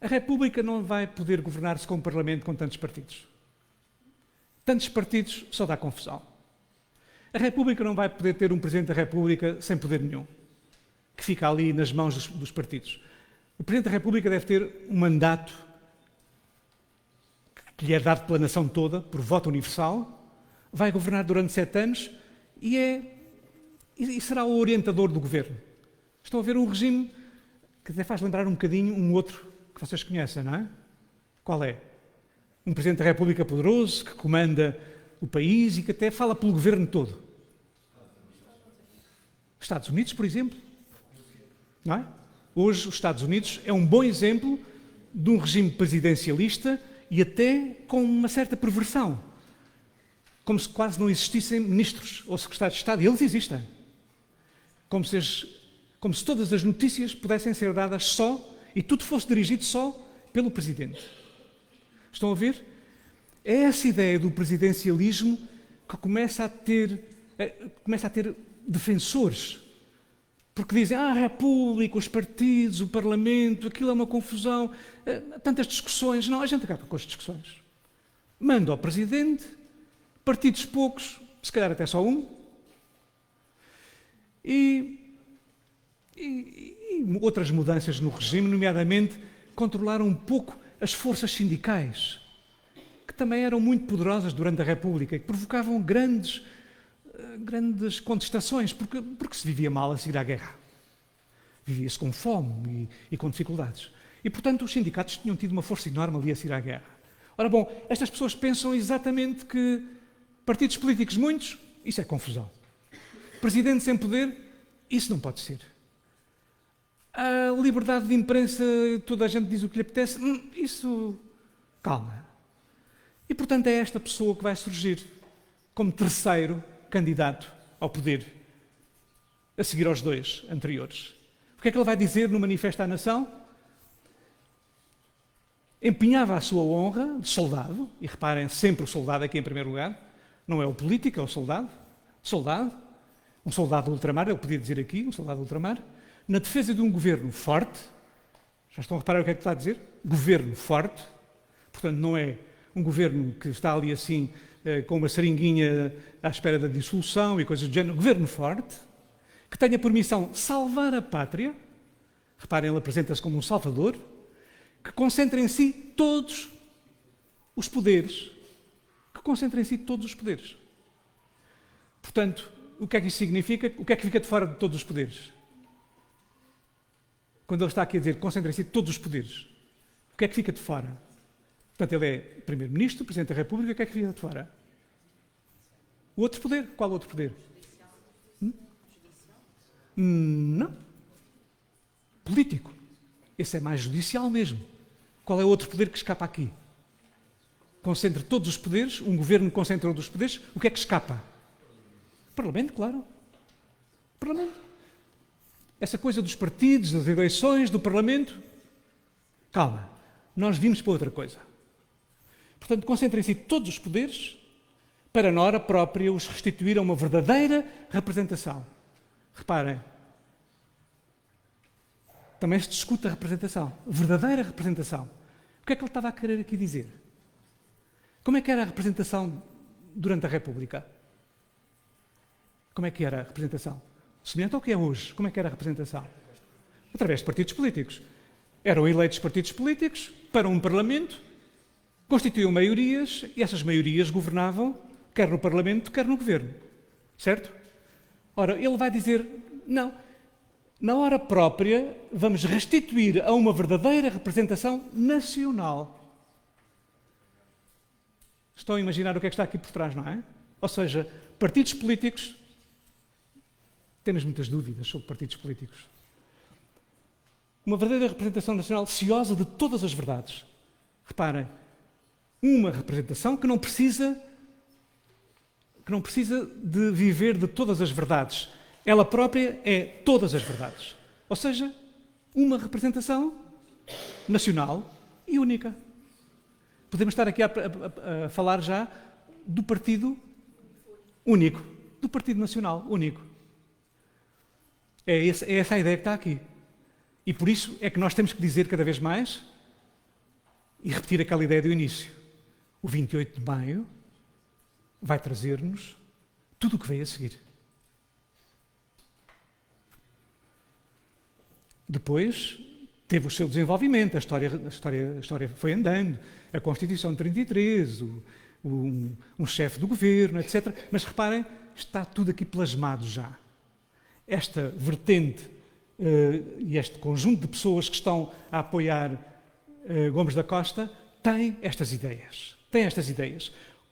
A República não vai poder governar-se com um Parlamento com tantos partidos. Tantos partidos só dá confusão. A República não vai poder ter um Presidente da República sem poder nenhum, que fica ali nas mãos dos partidos. O Presidente da República deve ter um mandato que lhe é dado pela nação toda, por voto universal, vai governar durante 7 anos e será o orientador do governo. Estão a ver um regime que até faz lembrar um bocadinho um outro que vocês conhecem, não é? Qual é? Um Presidente da República poderoso, que comanda o país e que até fala pelo governo todo. Estados Unidos, por exemplo. Não é? Hoje, os Estados Unidos é um bom exemplo de um regime presidencialista e até com uma certa perversão. Como se quase não existissem ministros ou secretários de Estado. E eles existem. Como se todas as notícias pudessem ser dadas só, e tudo fosse dirigido só pelo Presidente. Estão a ver? É essa ideia do presidencialismo que começa a ter defensores. Porque dizem, a República, os partidos, o Parlamento, aquilo é uma confusão, tantas discussões. Não, a gente acaba com as discussões. Manda ao Presidente, partidos poucos, se calhar até só um, e outras mudanças no regime, nomeadamente controlar um pouco as forças sindicais, que também eram muito poderosas durante a República e que provocavam grandes contestações, porque se vivia mal a seguir à guerra. Vivia-se com fome e com dificuldades. E, portanto, os sindicatos tinham tido uma força enorme ali a seguir à guerra. Ora bom, estas pessoas pensam exatamente que partidos políticos muitos, isso é confusão. Presidente sem poder, isso não pode ser. A liberdade de imprensa, toda a gente diz o que lhe apetece, isso, calma. E, portanto, é esta pessoa que vai surgir como terceiro candidato ao poder, a seguir aos dois anteriores. O que é que ele vai dizer no Manifesto à Nação? Empenhava a sua honra de soldado, e reparem, sempre o soldado aqui em primeiro lugar, não é o político, é o soldado, um soldado ultramar, ele podia dizer aqui, um soldado ultramar, na defesa de um governo forte. Já estão a reparar o que é que está a dizer? Governo forte, portanto não é um governo que está ali assim, com uma seringuinha à espera da dissolução e coisas do género, governo forte, que tenha por missão salvar a pátria, reparem, ele apresenta-se como um salvador, que concentre em si todos os poderes, Portanto, o que é que isso significa? O que é que fica de fora de todos os poderes? Quando ele está aqui a dizer concentre em si todos os poderes, o que é que fica de fora? Portanto, ele é Primeiro-Ministro, Presidente da República, o que é que fica de fora? O outro poder. Qual outro poder? Não. Político. Esse é mais judicial mesmo. Qual é o outro poder que escapa aqui? Concentra todos os poderes, um governo concentra todos os poderes, o que é que escapa? Parlamento, claro. Parlamento. Essa coisa dos partidos, das eleições, do Parlamento. Calma, nós vimos para outra coisa. Portanto, concentrem-se todos os poderes para, na hora própria, os restituir a uma verdadeira representação. Reparem, também se discute a representação, verdadeira representação. O que é que ele estava a querer aqui dizer? Como é que era a representação durante a República? Como é que era a representação? Semelhante ao que é hoje. Como é que era a representação? Através de partidos políticos. Eram eleitos partidos políticos para um Parlamento, constituíam maiorias e essas maiorias governavam quer no Parlamento, quer no Governo. Certo? Ora, ele vai dizer, não, na hora própria vamos restituir a uma verdadeira representação nacional. Estão a imaginar o que é que está aqui por trás, não é? Ou seja, partidos políticos, temos muitas dúvidas sobre partidos políticos. Uma verdadeira representação nacional ciosa de todas as verdades. Reparem, uma representação que não precisa de viver de todas as verdades. Ela própria é todas as verdades. Ou seja, uma representação nacional e única. Podemos estar aqui a falar já do partido único, do partido nacional único. É essa a ideia que está aqui. E por isso é que nós temos que dizer cada vez mais e repetir aquela ideia do início. O 28 de maio vai trazer-nos tudo o que veio a seguir. Depois teve o seu desenvolvimento, a história foi andando, a Constituição de 33, um chefe do governo, etc. Mas reparem, está tudo aqui plasmado já. Esta vertente e este conjunto de pessoas que estão a apoiar Gomes da Costa tem estas ideias.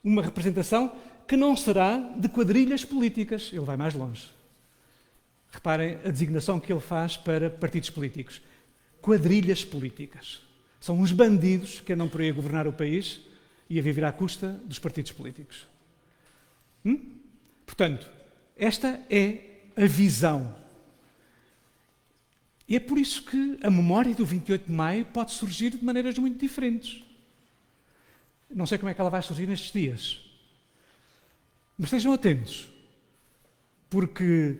Uma representação que não será de quadrilhas políticas. Ele vai mais longe. Reparem a designação que ele faz para partidos políticos. Quadrilhas políticas. São uns bandidos que andam por aí a governar o país e a viver à custa dos partidos políticos. Portanto, esta é a visão. E é por isso que a memória do 28 de maio pode surgir de maneiras muito diferentes. Não sei como é que ela vai surgir nestes dias. Mas estejam atentos, porque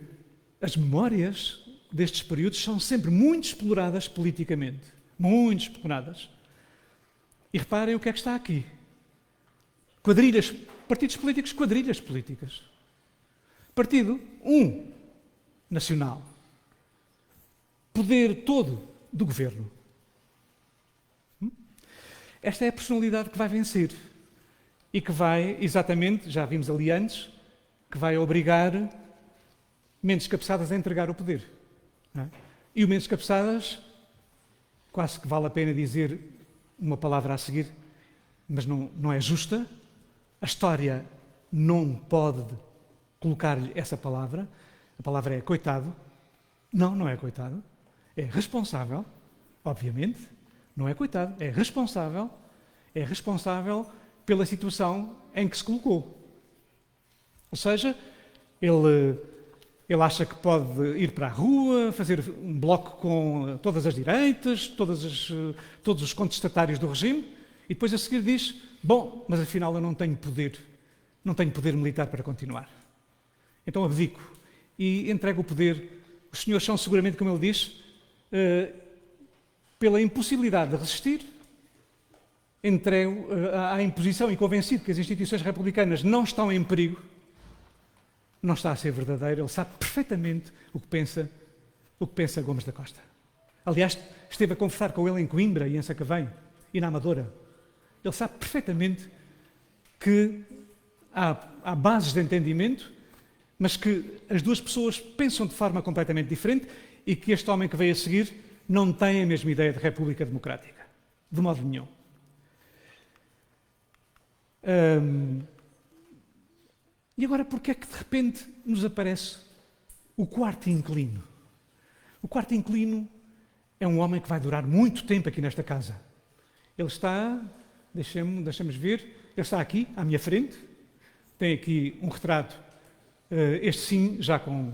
as memórias destes períodos são sempre muito exploradas politicamente. Muito exploradas. E reparem o que é que está aqui. Partidos políticos, quadrilhas políticas. Partido nacional. Poder todo do governo. Esta é a personalidade que vai vencer e que vai, exatamente, já vimos ali antes, que vai obrigar mentes cabeçadas a entregar o poder. Não é? E o Mendes Cabeçadas, quase que vale a pena dizer uma palavra a seguir, mas não é justa. A história não pode colocar-lhe essa palavra. A palavra é coitado. Não é coitado. É responsável, obviamente. Não é coitado, é responsável. É responsável pela situação em que se colocou. Ou seja, ele acha que pode ir para a rua, fazer um bloco com todas as direitas, todos os contestatários do regime, e depois a seguir diz, bom, mas afinal eu não tenho poder militar para continuar. Então abdico e entrego o poder. Os senhores são seguramente, como ele diz, pela impossibilidade de resistir, entrego à imposição e convencido que as instituições republicanas não estão em perigo. Não está a ser verdadeiro, ele sabe perfeitamente o que pensa Gomes da Costa. Aliás, esteve a conversar com ele em Coimbra e em Sacavém e na Amadora. Ele sabe perfeitamente que há bases de entendimento, mas que as duas pessoas pensam de forma completamente diferente e que este homem que veio a seguir não tem a mesma ideia de República Democrática. De modo nenhum. E agora, porquê é que de repente nos aparece o quarto inquilino? O quarto inquilino é um homem que vai durar muito tempo aqui nesta casa. Ele está, deixemos ver, ele está aqui, à minha frente. Tem aqui um retrato, este sim, já com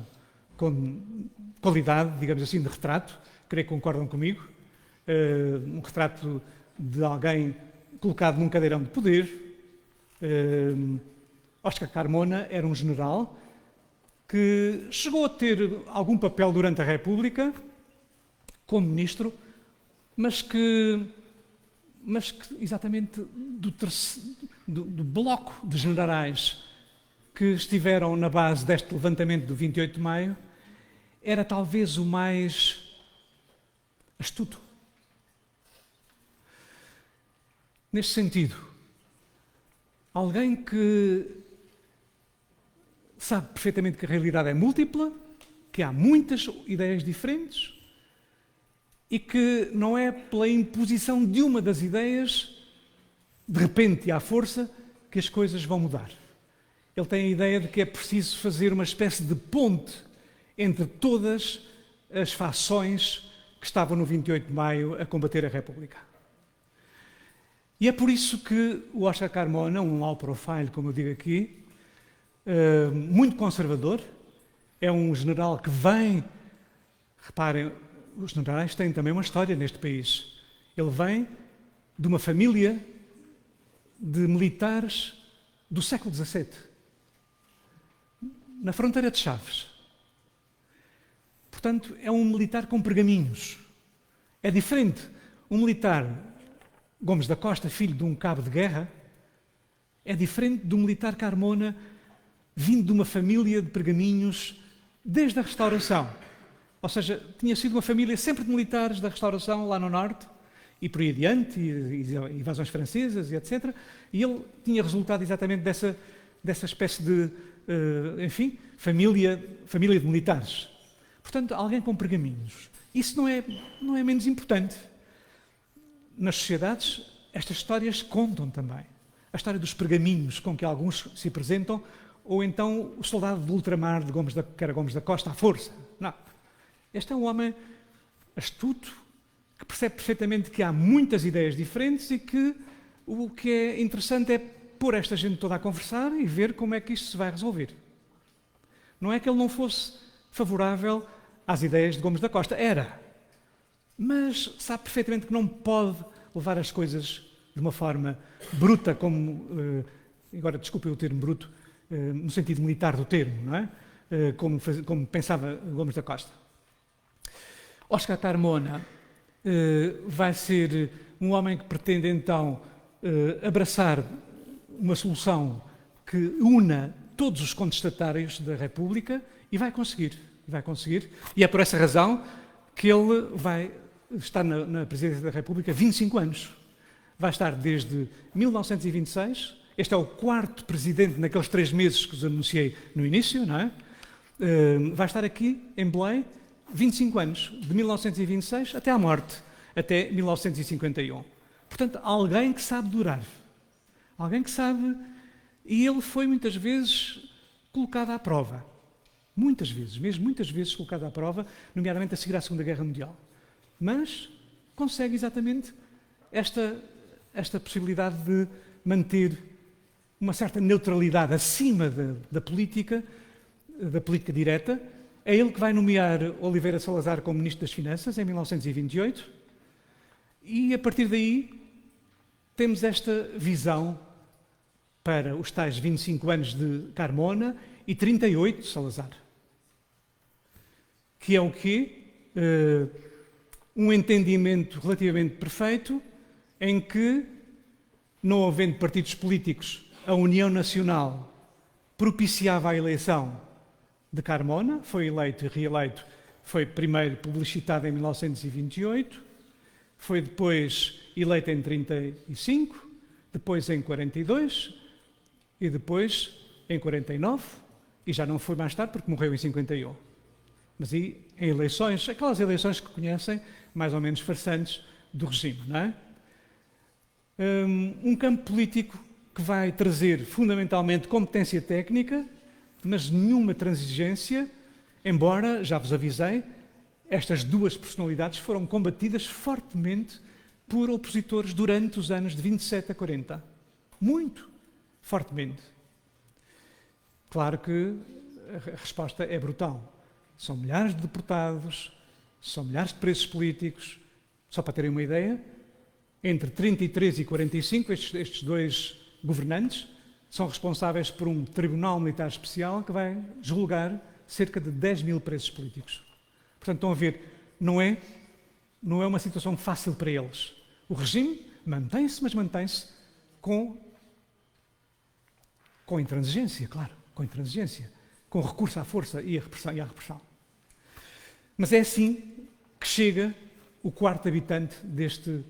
qualidade, digamos assim, de retrato. Creio que concordam comigo. Um retrato de alguém colocado num cadeirão de poder. Oscar Carmona era um general que chegou a ter algum papel durante a República, como ministro, mas que exatamente do bloco de generais que estiveram na base deste levantamento do 28 de maio, era talvez o mais astuto. Neste sentido, alguém que sabe perfeitamente que a realidade é múltipla, que há muitas ideias diferentes e que não é pela imposição de uma das ideias, de repente e à força, que as coisas vão mudar. Ele tem a ideia de que é preciso fazer uma espécie de ponte entre todas as fações que estavam no 28 de maio a combater a República. E é por isso que o Oscar Carmona, um low profile, como eu digo aqui, muito conservador, é um general que vem, reparem, os generais têm também uma história neste país. Ele vem de uma família de militares do século XVII, na fronteira de Chaves. Portanto, é um militar com pergaminhos. É diferente. Um militar, Gomes da Costa, filho de um cabo de guerra, é diferente do militar Carmona, vindo de uma família de pergaminhos desde a Restauração. Ou seja, tinha sido uma família sempre de militares da Restauração, lá no Norte, e por aí adiante, e invasões francesas, e etc. E ele tinha resultado exatamente dessa espécie de, enfim, família de militares. Portanto, alguém com pergaminhos. Isso não é menos importante. Nas sociedades, estas histórias contam também. A história dos pergaminhos com que alguns se apresentam, ou então o soldado de ultramar que era Gomes da Costa à força. Não. Este é um homem astuto, que percebe perfeitamente que há muitas ideias diferentes e que o que é interessante é pôr esta gente toda a conversar e ver como é que isto se vai resolver. Não é que ele não fosse favorável às ideias de Gomes da Costa. Era. Mas sabe perfeitamente que não pode levar as coisas de uma forma bruta, como, agora desculpem o termo bruto, no sentido militar do termo, não é? Como pensava Gomes da Costa. Oscar Carmona vai ser um homem que pretende então abraçar uma solução que una todos os contestatários da República e vai conseguir. E é por essa razão que ele vai estar na presidência da República 25 anos. Vai estar desde 1926. Este é o quarto presidente naqueles 3 meses que os anunciei no início, não é? Vai estar aqui, em Belém, 25 anos, de 1926 até à morte, até 1951. Portanto, alguém que sabe durar. Alguém que sabe... E ele foi muitas vezes colocado à prova. Muitas vezes, mesmo muitas vezes colocado à prova, nomeadamente a seguir à Segunda Guerra Mundial. Mas consegue exatamente esta possibilidade de manter uma certa neutralidade acima da política direta. É ele que vai nomear Oliveira Salazar como Ministro das Finanças em 1928 e, a partir daí, temos esta visão para os tais 25 anos de Carmona e 38 de Salazar. Que é o quê? Um entendimento relativamente perfeito em que, não havendo partidos políticos, a União Nacional propiciava a eleição de Carmona, foi eleito e reeleito, foi primeiro publicitado em 1928, foi depois eleito em 35, depois em 42 e depois em 49, e já não foi mais tarde porque morreu em 51. Mas aí, em eleições, aquelas eleições que conhecem, mais ou menos farsantes, do regime, não é? Um campo político que vai trazer fundamentalmente competência técnica, mas nenhuma transigência, embora, já vos avisei, estas duas personalidades foram combatidas fortemente por opositores durante os anos de 27 a 40. Muito fortemente. Claro que a resposta é brutal. São milhares de deportados, são milhares de presos políticos. Só para terem uma ideia, entre 33 e 45, estes dois governantes são responsáveis por um tribunal militar especial que vai julgar cerca de 10 mil presos políticos. Portanto, estão a ver, não é uma situação fácil para eles. O regime mantém-se, mas mantém-se com intransigência, claro, com intransigência, com recurso à força e à repressão. Mas é assim que chega o quarto habitante deste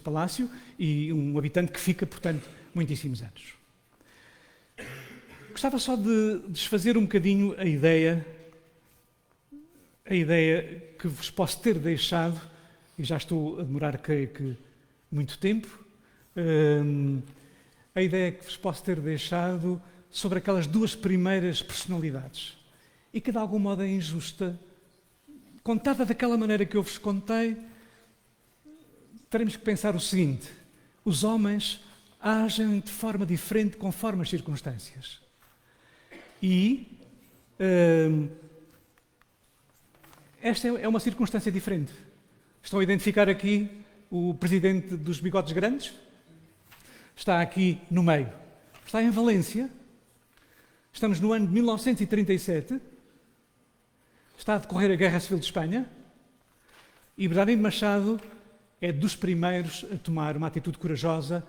palácio e um habitante que fica, portanto, muitíssimos anos. Gostava só de desfazer um bocadinho a ideia que vos posso ter deixado, e já estou a demorar, creio que, muito tempo, a ideia que vos posso ter deixado sobre aquelas duas primeiras personalidades, e que de algum modo é injusta. Contada daquela maneira que eu vos contei, teremos que pensar o seguinte: os homens agem de forma diferente conforme as circunstâncias. E esta é uma circunstância diferente. Estão a identificar aqui o presidente dos bigodes grandes? Está aqui no meio. Está em Valência. Estamos no ano de 1937. Está a decorrer a Guerra Civil de Espanha. E Bernardino Machado é dos primeiros a tomar uma atitude corajosa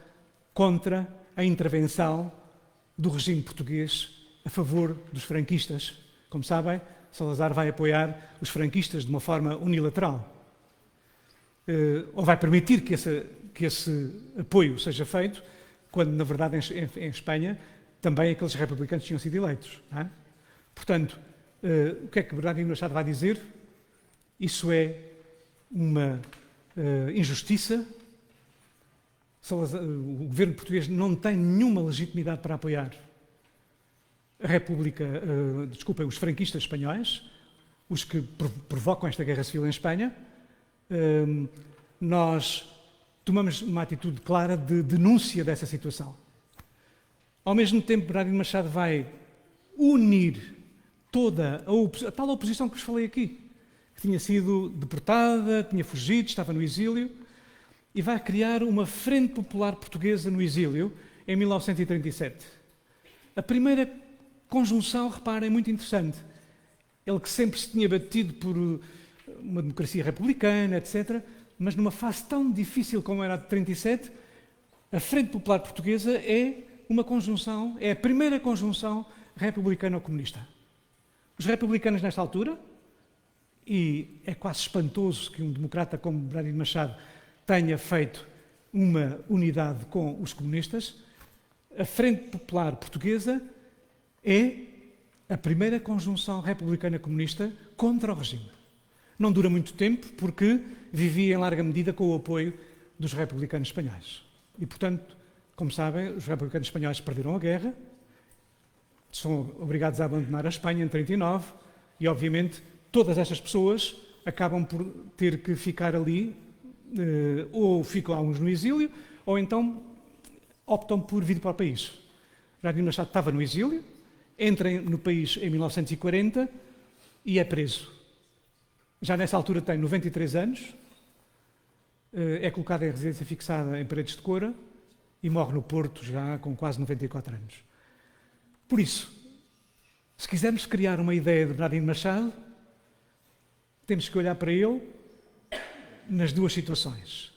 contra a intervenção do regime português a favor dos franquistas. Como sabem, Salazar vai apoiar os franquistas de uma forma unilateral. Ou vai permitir que esse apoio seja feito, quando, na verdade, em Espanha, também aqueles republicanos tinham sido eleitos. Não é? Portanto, o que é que Bernardino Machado vai dizer? Isso é uma injustiça. O governo português não tem nenhuma legitimidade para apoiar os franquistas espanhóis, os que provocam esta guerra civil em Espanha. Nós tomamos uma atitude clara de denúncia dessa situação. Ao mesmo tempo, Bernardino Machado vai unir toda a tal oposição que vos falei aqui, que tinha sido deportada, tinha fugido, estava no exílio, e vai criar uma Frente Popular Portuguesa no exílio em 1937. A primeira conjunção, reparem, muito interessante. Ele que sempre se tinha batido por uma democracia republicana, etc., mas numa fase tão difícil como era a de 37, a Frente Popular Portuguesa é uma conjunção, é a primeira conjunção republicano-comunista. Os republicanos, nesta altura, e é quase espantoso que um democrata como Bernardino Machado tenha feito uma unidade com os comunistas, a Frente Popular Portuguesa é a primeira conjunção republicana comunista contra o regime. Não dura muito tempo, porque vivia em larga medida com o apoio dos republicanos espanhóis. E, portanto, como sabem, os republicanos espanhóis perderam a guerra, são obrigados a abandonar a Espanha em 1939 e, obviamente, todas estas pessoas acabam por ter que ficar ali, ou ficam alguns no exílio, ou então optam por vir para o país. Jardim Machado estava no exílio, entra no país em 1940 e é preso. Já nessa altura tem 93 anos, é colocado em residência fixada em Paredes de Coura e morre no Porto já com quase 94 anos. Por isso, se quisermos criar uma ideia de Bernardino Machado, temos que olhar para ele nas duas situações.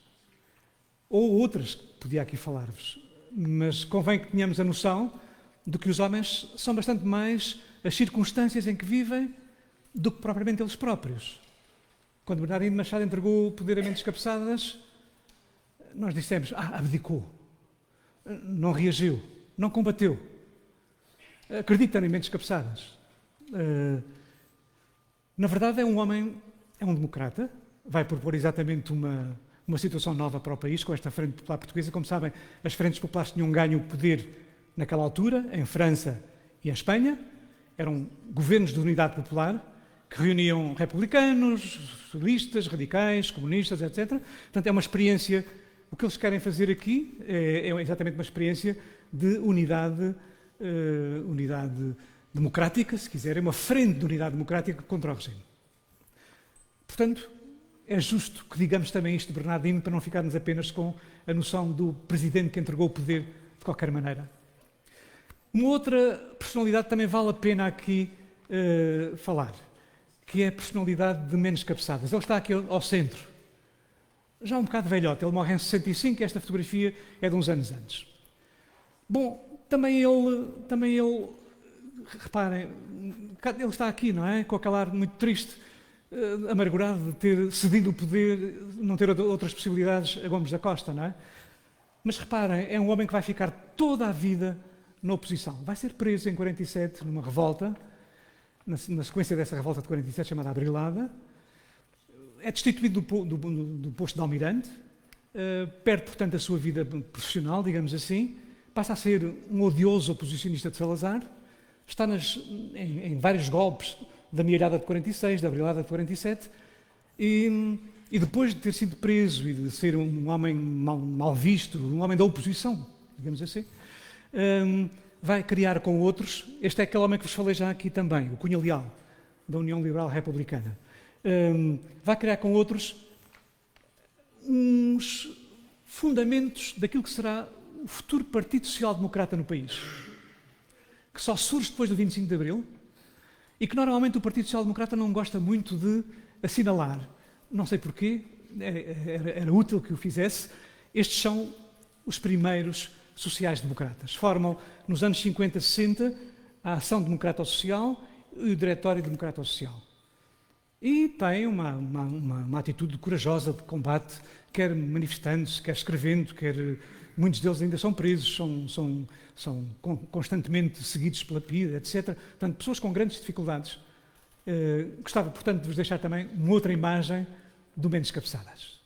Ou outras, que podia aqui falar-vos, mas convém que tenhamos a noção de que os homens são bastante mais as circunstâncias em que vivem do que propriamente eles próprios. Quando Bernardino Machado entregou o poder a Mentes Cabeçadas, nós dissemos, abdicou, não reagiu, não combateu. Acredita em Mentes Cabeçadas. Na verdade, é um homem, é um democrata, vai propor exatamente uma situação nova para o país, com esta Frente Popular Portuguesa. Como sabem, as Frentes Populares tinham ganho o poder naquela altura, em França e em Espanha. Eram governos de unidade popular, que reuniam republicanos, socialistas, radicais, comunistas, etc. Portanto, é uma experiência, o que eles querem fazer aqui é exatamente uma experiência de unidade democrática, se quiserem, uma frente de unidade democrática contra o regime. Portanto, é justo que digamos também isto de Bernardino, para não ficarmos apenas com a noção do presidente que entregou o poder de qualquer maneira. Uma outra personalidade também vale a pena aqui falar, que é a personalidade de Mentes Cabeçadas. Ele está aqui ao centro. Já um bocado velhote, ele morre em 65 e esta fotografia é de uns anos antes. Bom, também ele, reparem, ele está aqui, não é? Com aquele ar muito triste, amargurado de ter cedido o poder, não ter outras possibilidades a Gomes da Costa, não é? Mas reparem, é um homem que vai ficar toda a vida na oposição. Vai ser preso em 47 numa revolta, na sequência dessa revolta de 47, chamada Abrilada. É destituído do posto de almirante, perde, portanto, a sua vida profissional, digamos assim, passa a ser um odioso oposicionista de Salazar, está em vários golpes da Meirada de 46, da Abrilada de 47, e depois de ter sido preso e de ser um homem mal visto, um homem da oposição, digamos assim, vai criar com outros, este é aquele homem que vos falei já aqui também, o Cunha Leal, da União Liberal Republicana, vai criar com outros uns fundamentos daquilo que será o futuro Partido Social Democrata no país, que só surge depois do 25 de Abril e que normalmente o Partido Social Democrata não gosta muito de assinalar. Não sei porquê, era útil que o fizesse. Estes são os primeiros sociais-democratas. Formam, nos anos 50, 60, a Ação Democrata-Social e o Diretório Democrata-Social. E têm uma atitude corajosa de combate, quer manifestando-se, quer escrevendo, quer... Muitos deles ainda são presos, são constantemente seguidos pela PIDE, etc. Portanto, pessoas com grandes dificuldades. Gostava, portanto, de vos deixar também uma outra imagem do Mentes Cabeçadas.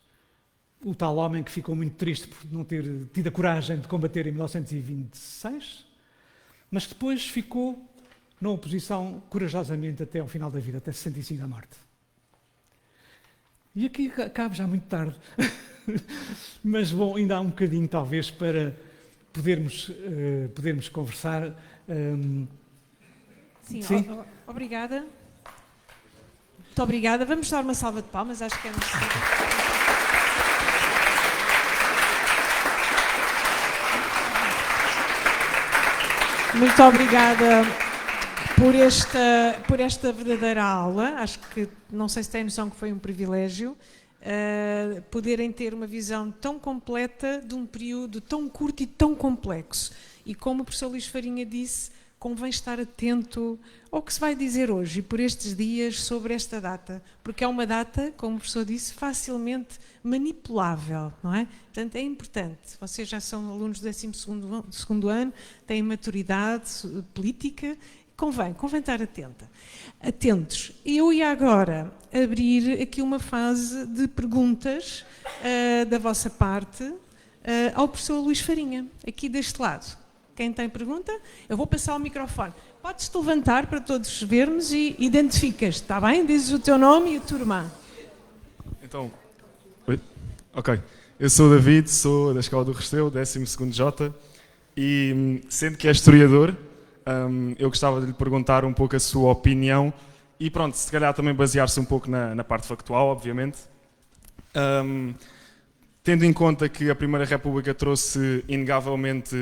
O tal homem que ficou muito triste por não ter tido a coragem de combater em 1926, mas depois ficou na oposição corajosamente até ao final da vida, até 65 da morte. E aqui acaba já muito tarde. Mas, bom, ainda há um bocadinho, talvez, para podermos conversar. Sim. Obrigada. Muito obrigada. Vamos dar uma salva de palmas, acho que é necessário. Muito obrigada por esta verdadeira aula. Acho que, não sei se têm noção que foi um privilégio. Poderem ter uma visão tão completa de um período tão curto e tão complexo. E como o professor Luís Farinha disse, convém estar atento ao que se vai dizer hoje e por estes dias sobre esta data, porque é uma data, como o professor disse, facilmente manipulável, não é? Portanto, é importante. Vocês já são alunos do 12º ano, têm maturidade política, convém estar atentos. Eu ia agora abrir aqui uma fase de perguntas da vossa parte ao professor Luís Farinha, aqui deste lado. Quem tem pergunta? Eu vou passar o microfone. Podes-te levantar para todos vermos e identificas, está bem? Dizes o teu nome e a tua irmã. Então, ok. Eu sou o David, sou da Escola do Restelo, 12º J, e sendo que é historiador, eu gostava de lhe perguntar um pouco a sua opinião e pronto, se calhar também basear-se um pouco na parte factual, obviamente. Tendo em conta que a Primeira República trouxe inegavelmente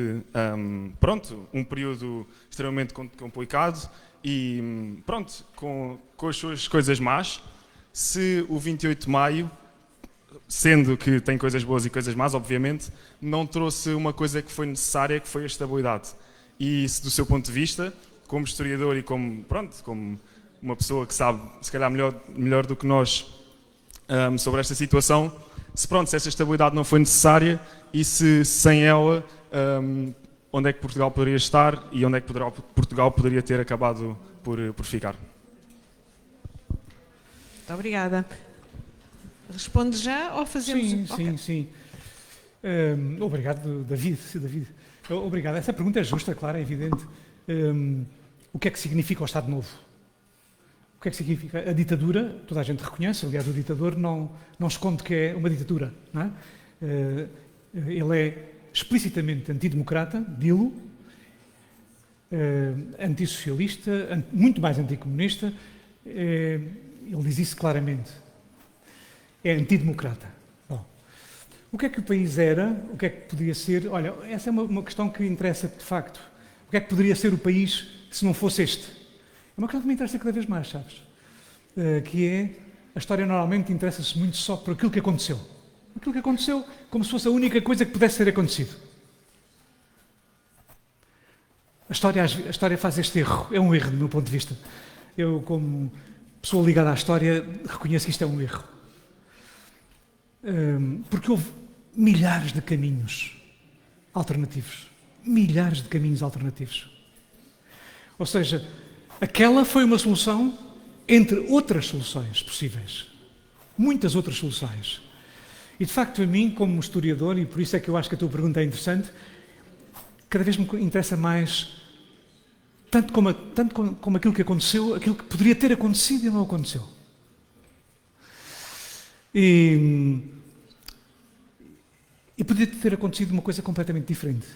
um período extremamente complicado e pronto, com as suas coisas más, se o 28 de Maio, sendo que tem coisas boas e coisas más, obviamente, não trouxe uma coisa que foi necessária, que foi a estabilidade. E se do seu ponto de vista, como historiador e como uma pessoa que sabe, se calhar melhor do que nós, sobre esta situação, se esta estabilidade não foi necessária e se sem ela, onde é que Portugal poderia estar e onde é que Portugal poderia ter acabado por ficar? Muito obrigada. Responde já ou fazemos... Sim. Obrigado, David. Obrigado. Essa pergunta é justa, claro, é evidente. O que é que significa o Estado Novo? O que é que significa? A ditadura, toda a gente reconhece, aliás, o ditador não esconde que é uma ditadura, não é? Ele é explicitamente antidemocrata, dilo, antissocialista, muito mais anticomunista, ele diz isso claramente. É antidemocrata. Bom, o que é que o país era? O que é que podia ser? Olha, essa é uma questão que interessa de facto. O que é que poderia ser o país se não fosse este? É uma questão que me interessa cada vez mais, sabes? Que é, a história normalmente interessa-se muito só por aquilo que aconteceu. Aquilo que aconteceu como se fosse a única coisa que pudesse ter acontecido. A história faz este erro. É um erro, do meu ponto de vista. Eu, como pessoa ligada à história, reconheço que isto é um erro. Porque houve milhares de caminhos alternativos. Milhares de caminhos alternativos. Ou seja, aquela foi uma solução entre outras soluções possíveis. Muitas outras soluções. E, de facto, a mim, como historiador, e por isso é que eu acho que a tua pergunta é interessante, cada vez me interessa mais, tanto como aquilo que aconteceu, aquilo que poderia ter acontecido e não aconteceu. E poderia ter acontecido uma coisa completamente diferente.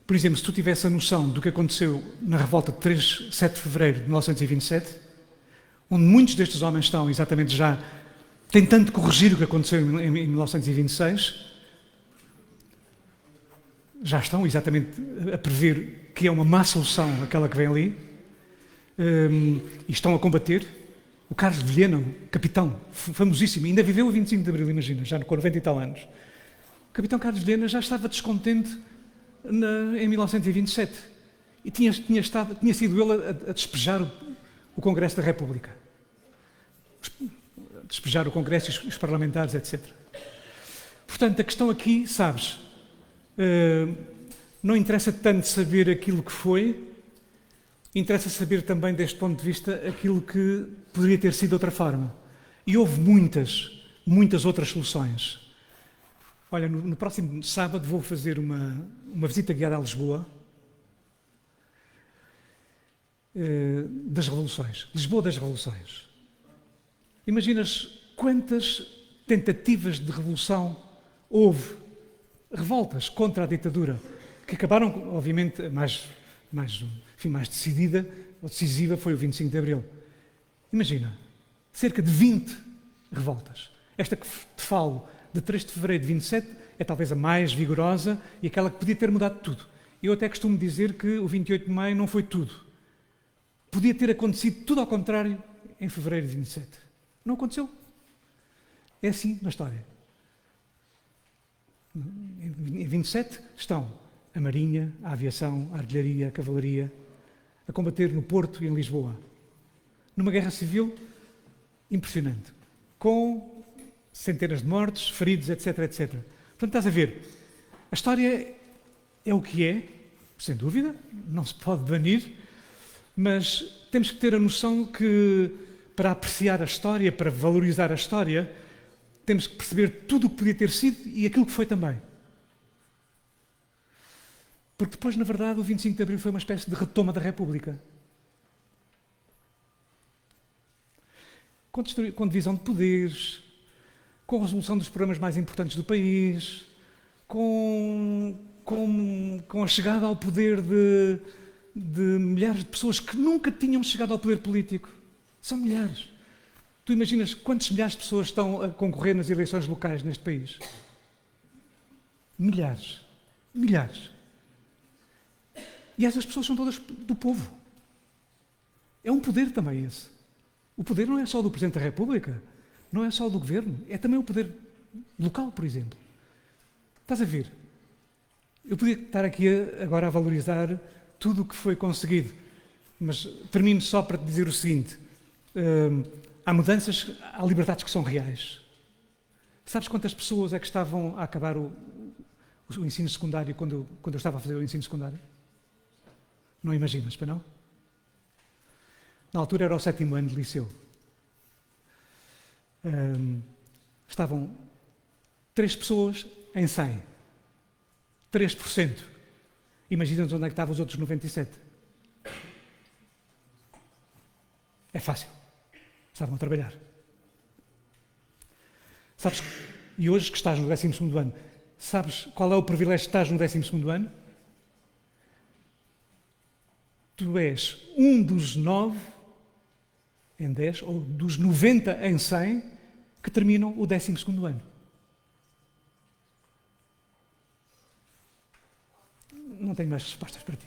Por exemplo, se tu tivesse a noção do que aconteceu na revolta de 7 de fevereiro de 1927, onde muitos destes homens estão exatamente já tentando corrigir o que aconteceu em 1926, já estão exatamente a prever que é uma má solução aquela que vem ali, e estão a combater. O Carlos de Vilhena, capitão, famosíssimo, ainda viveu o 25 de Abril, imagina, já com 90 e tal anos. O capitão Carlos de Vilhena já estava descontente em 1927 e tinha sido ele a despejar o Congresso da República. Despejar o Congresso e os parlamentares, etc. Portanto, a questão aqui, sabes, não interessa tanto saber aquilo que foi, interessa saber também, deste ponto de vista, aquilo que poderia ter sido de outra forma. E houve muitas outras soluções. Olha, no próximo sábado vou fazer uma visita guiada a Lisboa, das Revoluções. Lisboa das Revoluções. Imaginas quantas tentativas de revolução houve, revoltas contra a ditadura, que acabaram, obviamente, mais decidida ou decisiva foi o 25 de Abril. Imagina, cerca de 20 revoltas. Esta que te falo, de 3 de fevereiro de 27, é talvez a mais vigorosa e aquela que podia ter mudado tudo. Eu até costumo dizer que o 28 de maio não foi tudo. Podia ter acontecido tudo ao contrário em fevereiro de 27. Não aconteceu. É assim na história. Em 27 estão a Marinha, a Aviação, a Artilharia, a Cavalaria, a combater no Porto e em Lisboa. Numa guerra civil impressionante, com centenas de mortos, feridos, etc, etc. Portanto, estás a ver, a história é o que é, sem dúvida, não se pode banir, Mas temos que ter a noção que, para apreciar a história, para valorizar a história, temos que perceber tudo o que podia ter sido e aquilo que foi também. Porque depois, na verdade, o 25 de Abril foi uma espécie de retoma da República. Com divisão de poderes, com a resolução dos problemas mais importantes do país, com a chegada ao poder de milhares de pessoas que nunca tinham chegado ao poder político. São milhares. Tu imaginas quantas milhares de pessoas estão a concorrer nas eleições locais neste país? Milhares. Milhares. E essas pessoas são todas do povo. É um poder também esse. O poder não é só do Presidente da República, não é só do Governo, é também o poder local, por exemplo. Estás a ver? Eu podia estar aqui agora a valorizar tudo o que foi conseguido, mas termino só para te dizer o seguinte. Há mudanças, há liberdades que são reais. Sabes quantas pessoas é que estavam a acabar o ensino secundário quando eu estava a fazer o ensino secundário? Não imaginas, para não? Na altura era o 7º ano de liceu. Estavam 3 pessoas em 100. 3%. Imaginas onde é que estavam os outros 97. É fácil. Estavam a trabalhar. Sabes, e hoje que estás no 12º ano, sabes qual é o privilégio de estás no 12º ano? Tu és um dos 9 em 10, ou dos 90 em 100, que terminam o 12º ano. Não tenho mais respostas para ti.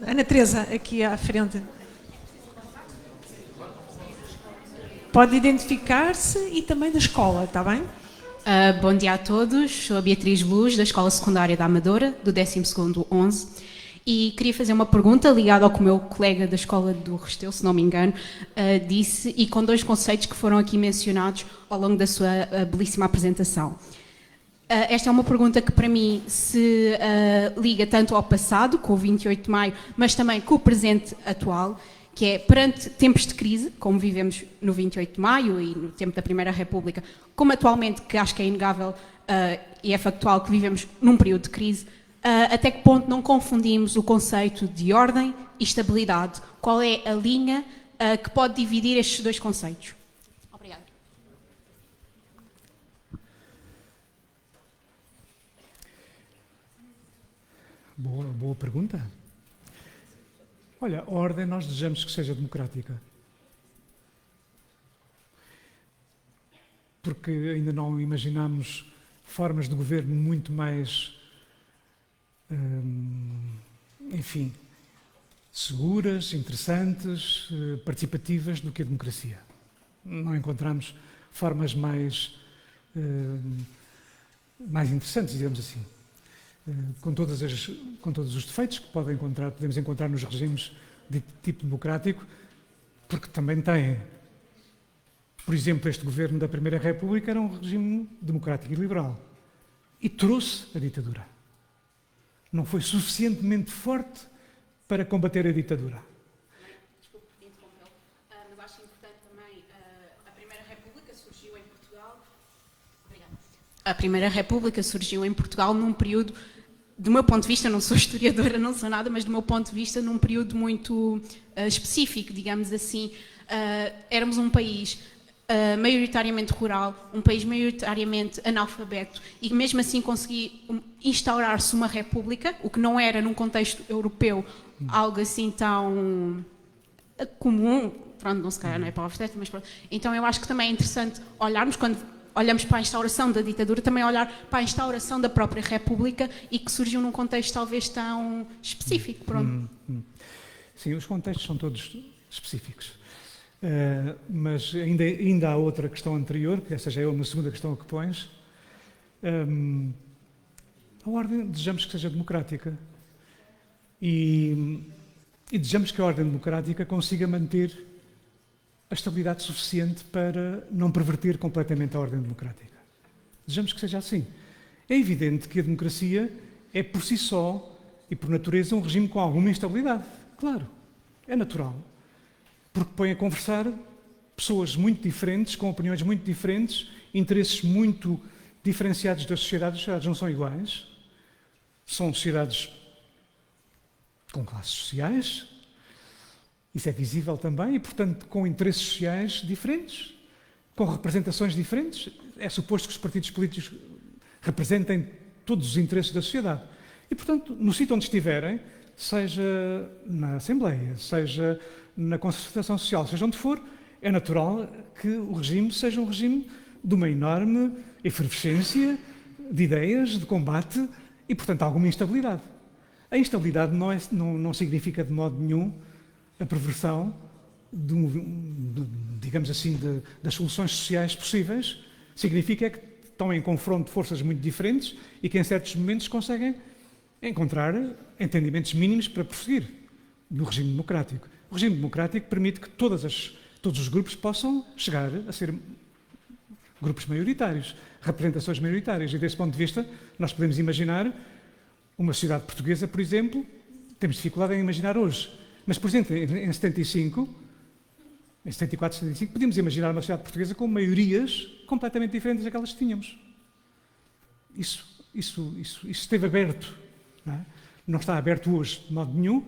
Ana Teresa, aqui à frente. Pode identificar-se e também da escola, está bem? Bom dia a todos, sou a Beatriz Luz, da Escola Secundária da Amadora, do 12º 11, e queria fazer uma pergunta ligada ao que o meu colega da Escola do Restelo, se não me engano, disse, e com 2 conceitos que foram aqui mencionados ao longo da sua belíssima apresentação. Esta é uma pergunta que para mim se liga tanto ao passado, com o 28 de maio, mas também com o presente atual, que é perante tempos de crise, como vivemos no 28 de maio e no tempo da Primeira República, como atualmente, que acho que é inegável e é factual que vivemos num período de crise, até que ponto não confundimos o conceito de ordem e estabilidade? Qual é a linha que pode dividir estes 2 conceitos? Obrigada. Boa pergunta. Olha, a ordem nós desejamos que seja democrática. Porque ainda não imaginamos formas de governo muito mais, enfim, seguras, interessantes, participativas do que a democracia. Não encontramos formas mais interessantes, digamos assim. Com todos os defeitos que podemos encontrar nos regimes de tipo democrático, porque também têm. Por exemplo, este governo da Primeira República era um regime democrático e liberal e trouxe a ditadura. Não foi suficientemente forte para combater a ditadura. Desculpe interrompê-lo, mas acho importante também a Primeira República surgiu em Portugal. Obrigada. A Primeira República surgiu em Portugal num período, do meu ponto de vista, não sou historiadora, não sou nada, mas do meu ponto de vista, num período muito específico, digamos assim. Éramos um país maioritariamente rural, um país maioritariamente analfabeto, e mesmo assim consegui instaurar-se uma república, o que não era num contexto europeu algo assim tão comum, pronto, não se calhar não é palavra certa, mas pronto. Então eu acho que também é interessante olharmos, quando olhamos para a instauração da ditadura, também olhar para a instauração da própria república e que surgiu num contexto talvez tão específico, pronto. Sim, os contextos são todos específicos. Mas ainda há outra questão anterior, que essa já é uma segunda questão que pões. A ordem desejamos que seja democrática e desejamos que a ordem democrática consiga manter a estabilidade suficiente para não perverter completamente a ordem democrática. Desejamos que seja assim. É evidente que a democracia é por si só e por natureza um regime com alguma instabilidade. Claro, é natural. Porque põe a conversar pessoas muito diferentes, com opiniões muito diferentes, interesses muito diferenciados das sociedades. As sociedades não são iguais. São sociedades com classes sociais. Isso é visível também e, portanto, com interesses sociais diferentes, com representações diferentes. É suposto que os partidos políticos representem todos os interesses da sociedade. E, portanto, no sítio onde estiverem, seja na Assembleia, seja na concertação social, seja onde for, é natural que o regime seja um regime de uma enorme efervescência de ideias, de combate e, portanto, alguma instabilidade. A instabilidade não significa de modo nenhum a perversão, digamos assim, das soluções sociais possíveis. Significa que estão em confronto forças muito diferentes e que em certos momentos conseguem encontrar entendimentos mínimos para prosseguir no regime democrático. O regime democrático permite que todos os grupos possam chegar a ser grupos maioritários, representações maioritárias. E desse ponto de vista, nós podemos imaginar uma sociedade portuguesa, por exemplo, temos dificuldade em imaginar hoje. Mas, por exemplo, em 75, em 74, 75, podíamos imaginar uma sociedade portuguesa com maiorias completamente diferentes daquelas que tínhamos. Isso esteve aberto. Não está aberto hoje de modo nenhum.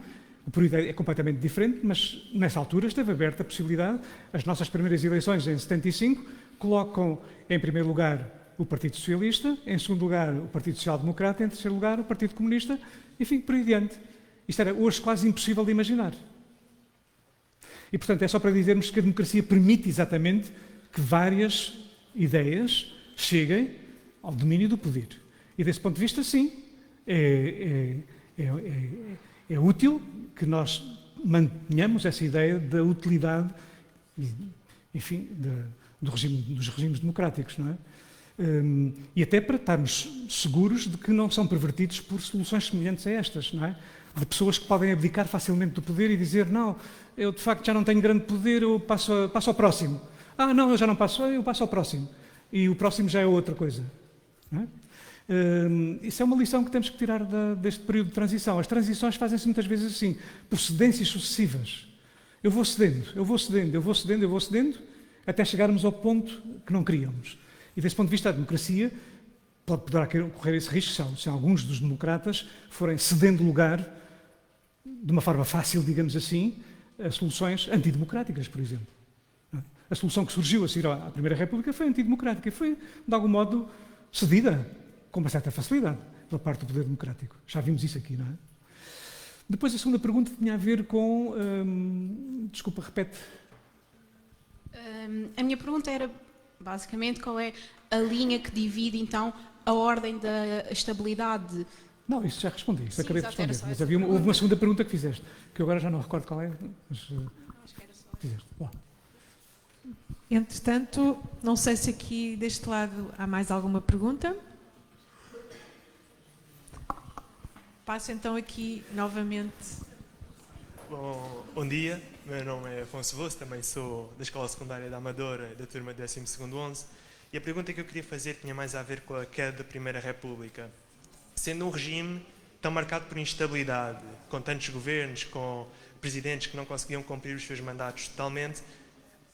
O período é completamente diferente, mas nessa altura esteve aberta a possibilidade. As nossas primeiras eleições em 75 colocam em primeiro lugar o Partido Socialista, em segundo lugar o Partido Social Democrata, em terceiro lugar o Partido Comunista, enfim, por aí adiante. Isto era hoje quase impossível de imaginar. E, portanto, é só para dizermos que a democracia permite exatamente que várias ideias cheguem ao domínio do poder. E, desse ponto de vista, sim, é útil que nós mantenhamos essa ideia da utilidade, enfim, dos regimes democráticos, não é? E até para estarmos seguros de que não são pervertidos por soluções semelhantes a estas, não é? De pessoas que podem abdicar facilmente do poder e dizer, não, eu de facto já não tenho grande poder, eu passo ao próximo. Ah, não, eu já não passo, eu passo ao próximo. E o próximo já é outra coisa. Não é? Isso é uma lição que temos que tirar deste período de transição. As transições fazem-se muitas vezes assim, por cedências sucessivas. Eu vou cedendo, até chegarmos ao ponto que não queríamos. E desse ponto de vista, a democracia poderá correr esse risco se alguns dos democratas forem cedendo lugar, de uma forma fácil, digamos assim, a soluções antidemocráticas, por exemplo. A solução que surgiu a seguir à Primeira República foi antidemocrática e foi, de algum modo, cedida com uma certa facilidade pela parte do poder democrático. Já vimos isso aqui, não é? Depois, a segunda pergunta tinha a ver com... desculpa, repete. A minha pergunta era, basicamente, qual é a linha que divide, então, a ordem da estabilidade? Não, isso já respondi, isso Sim, acabei de exato, responder. Mas houve uma segunda pergunta que fizeste, que eu agora já não recordo qual é, mas Acho que era só. fizeste. Bom. Entretanto, não sei se aqui deste lado há mais alguma pergunta. Passo então aqui novamente. Bom dia, meu nome é Afonso Vosso, também sou da Escola Secundária da Amadora, da turma 12º 11, e a pergunta que eu queria fazer tinha mais a ver com a queda da Primeira República. Sendo um regime tão marcado por instabilidade, com tantos governos, com presidentes que não conseguiam cumprir os seus mandatos totalmente,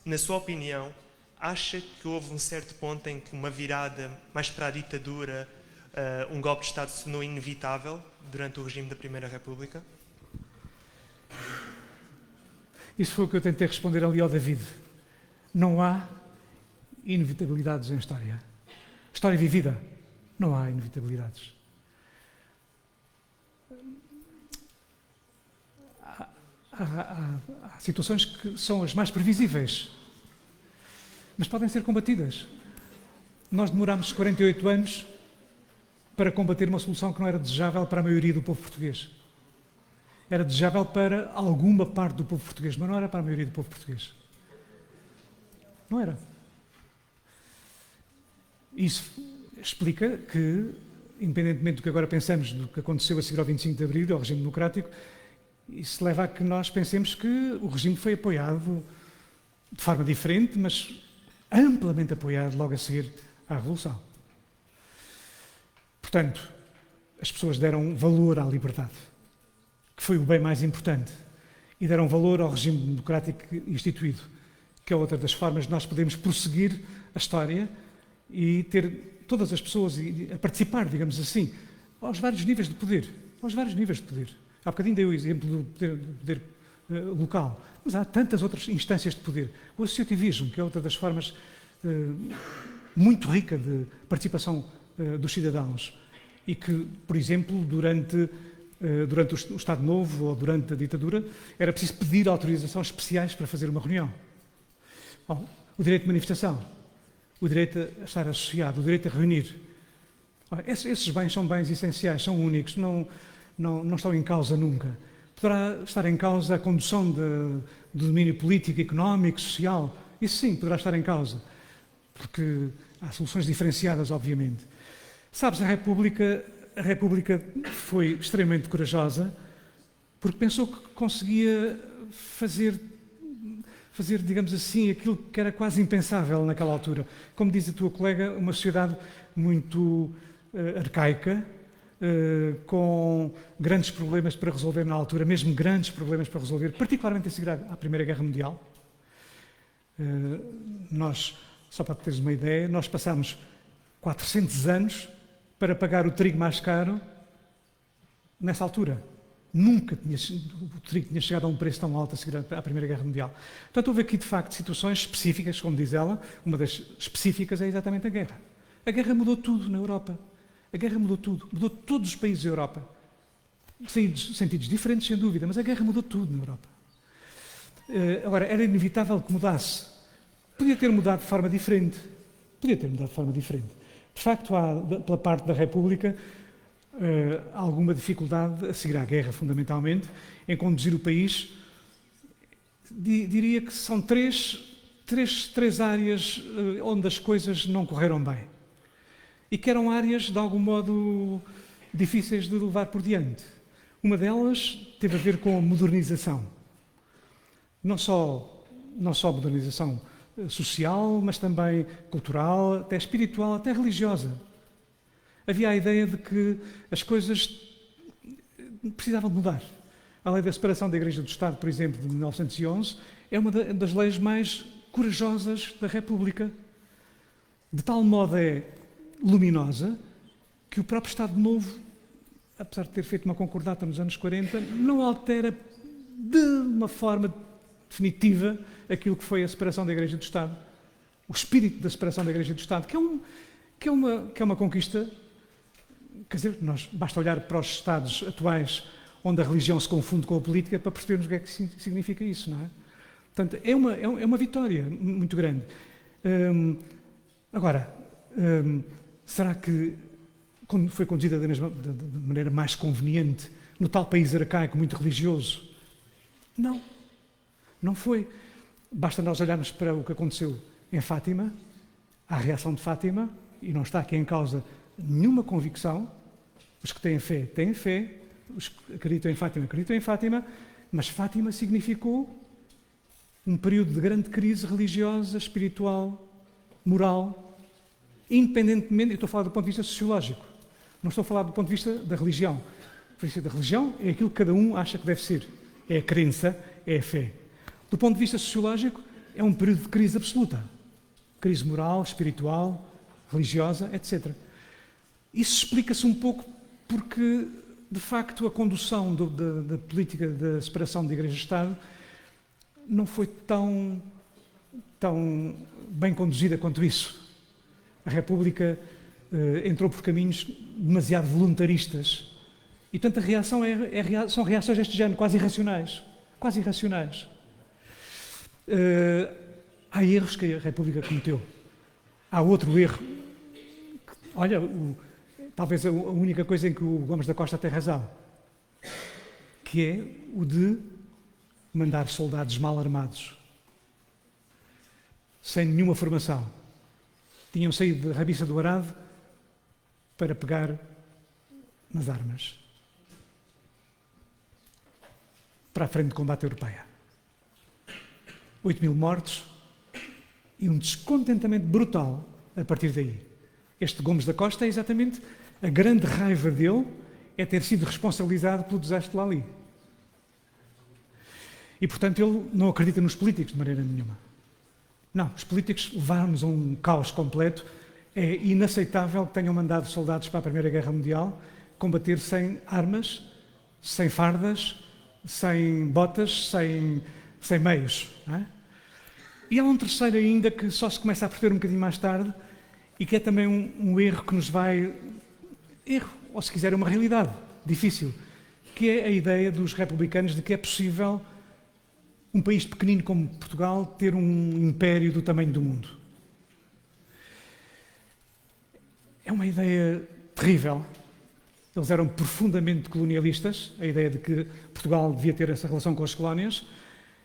na sua opinião, acha que houve um certo ponto em que uma virada mais para a ditadura, um golpe de Estado se tornou inevitável durante o regime da Primeira República? Isso foi o que eu tentei responder ali ao David. Não há inevitabilidades em história. História vivida, não há inevitabilidades. Há situações que são as mais previsíveis, mas podem ser combatidas. Nós demorámos 48 anos para combater uma solução que não era desejável para a maioria do povo português. Era desejável para alguma parte do povo português, mas não era para a maioria do povo português. Não era. Isso explica que, independentemente do que agora pensamos do que aconteceu a seguir ao 25 de Abril, ao regime democrático, isso leva a que nós pensemos que o regime foi apoiado de forma diferente, mas amplamente apoiado logo a seguir à Revolução. Portanto, as pessoas deram valor à liberdade, que foi o bem mais importante, e deram valor ao regime democrático instituído, que é outra das formas de nós podermos prosseguir a história e ter todas as pessoas a participar, digamos assim, aos vários níveis de poder. Aos vários níveis de poder. Há bocadinho dei o exemplo do poder local, mas há tantas outras instâncias de poder. O associativismo, que é outra das formas muito rica de participação dos cidadãos e que, por exemplo, durante o Estado Novo ou durante a ditadura, era preciso pedir autorizações especiais para fazer uma reunião. Bom, o direito de manifestação, o direito a estar associado, o direito a reunir. Esses bens são bens essenciais, são únicos, não estão em causa nunca. Poderá estar em causa a condução do domínio político, económico, social. Isso sim, poderá estar em causa, porque há soluções diferenciadas, obviamente. Sabes, a República foi extremamente corajosa porque pensou que conseguia fazer, digamos assim, aquilo que era quase impensável naquela altura. Como diz a tua colega, uma sociedade muito arcaica, com grandes problemas para resolver na altura, mesmo grandes problemas para resolver, particularmente a seguir à Primeira Guerra Mundial. Nós, só para teres uma ideia, nós passámos 400 anos para pagar o trigo mais caro nessa altura. Nunca o trigo tinha chegado a um preço tão alto a seguir à Primeira Guerra Mundial. Portanto, houve aqui, de facto, situações específicas, como diz ela, uma das específicas é exatamente a guerra. A guerra mudou tudo na Europa. A guerra mudou tudo. Mudou todos os países da Europa. Sentidos diferentes, sem dúvida, mas a guerra mudou tudo na Europa. Agora, era inevitável que mudasse. Podia ter mudado de forma diferente. De facto, há, pela parte da República, alguma dificuldade, a seguir à guerra, fundamentalmente, em conduzir o país. Diria que são três áreas onde as coisas não correram bem. E que eram áreas, de algum modo, difíceis de levar por diante. Uma delas teve a ver com a modernização. Não só modernização social, mas também cultural, até espiritual, até religiosa. Havia a ideia de que as coisas precisavam de mudar. A lei da separação da Igreja do Estado, por exemplo, de 1911, é uma das leis mais corajosas da República. De tal modo é luminosa que o próprio Estado Novo, apesar de ter feito uma concordata nos anos 40, não altera de uma forma definitiva aquilo que foi a separação da Igreja do Estado. O espírito da separação da Igreja do Estado, que é uma conquista. Quer dizer, basta olhar para os Estados atuais onde a religião se confunde com a política para percebermos o que é que significa isso, não é? Portanto, é uma vitória muito grande. Agora, será que foi conduzida da maneira mais conveniente no tal país arcaico, muito religioso? Não foi. Basta nós olharmos para o que aconteceu em Fátima, a reação de Fátima, e não está aqui em causa nenhuma convicção. Os que têm fé, os que acreditam em Fátima, mas Fátima significou um período de grande crise religiosa, espiritual, moral, independentemente, eu estou a falar do ponto de vista sociológico, não estou a falar do ponto de vista da religião. Da religião é aquilo que cada um acha que deve ser, é a crença, é a fé. Do ponto de vista sociológico, é um período de crise absoluta, crise moral, espiritual, religiosa, etc. Isso explica-se um pouco porque, de facto, a condução da política da separação de Igreja e Estado não foi tão bem conduzida quanto isso. A República entrou por caminhos demasiado voluntaristas e, portanto, a reação são reações deste género, quase irracionais. Há erros que a República cometeu. Há outro erro. Olha, talvez a única coisa em que o Gomes da Costa tem razão, que é o de mandar soldados mal armados, sem nenhuma formação. Tinham saído da Rabiça do Arado para pegar nas armas para a frente de combate europeia. 8.000 mortos, e um descontentamento brutal a partir daí. Este Gomes da Costa é exatamente a grande raiva dele é ter sido responsabilizado pelo desastre lá ali. E, portanto, ele não acredita nos políticos de maneira nenhuma. Não, os políticos levaram-nos a um caos completo. É inaceitável que tenham mandado soldados para a Primeira Guerra Mundial combater sem armas, sem fardas, sem botas, sem meios. Não é? E há um terceiro ainda que só se começa a perceber um bocadinho mais tarde e que é também um erro que nos vai... Erro, ou se quiser, uma realidade difícil, que é a ideia dos republicanos de que é possível um país pequenino como Portugal ter um império do tamanho do mundo. É uma ideia terrível. Eles eram profundamente colonialistas, a ideia de que Portugal devia ter essa relação com as colónias.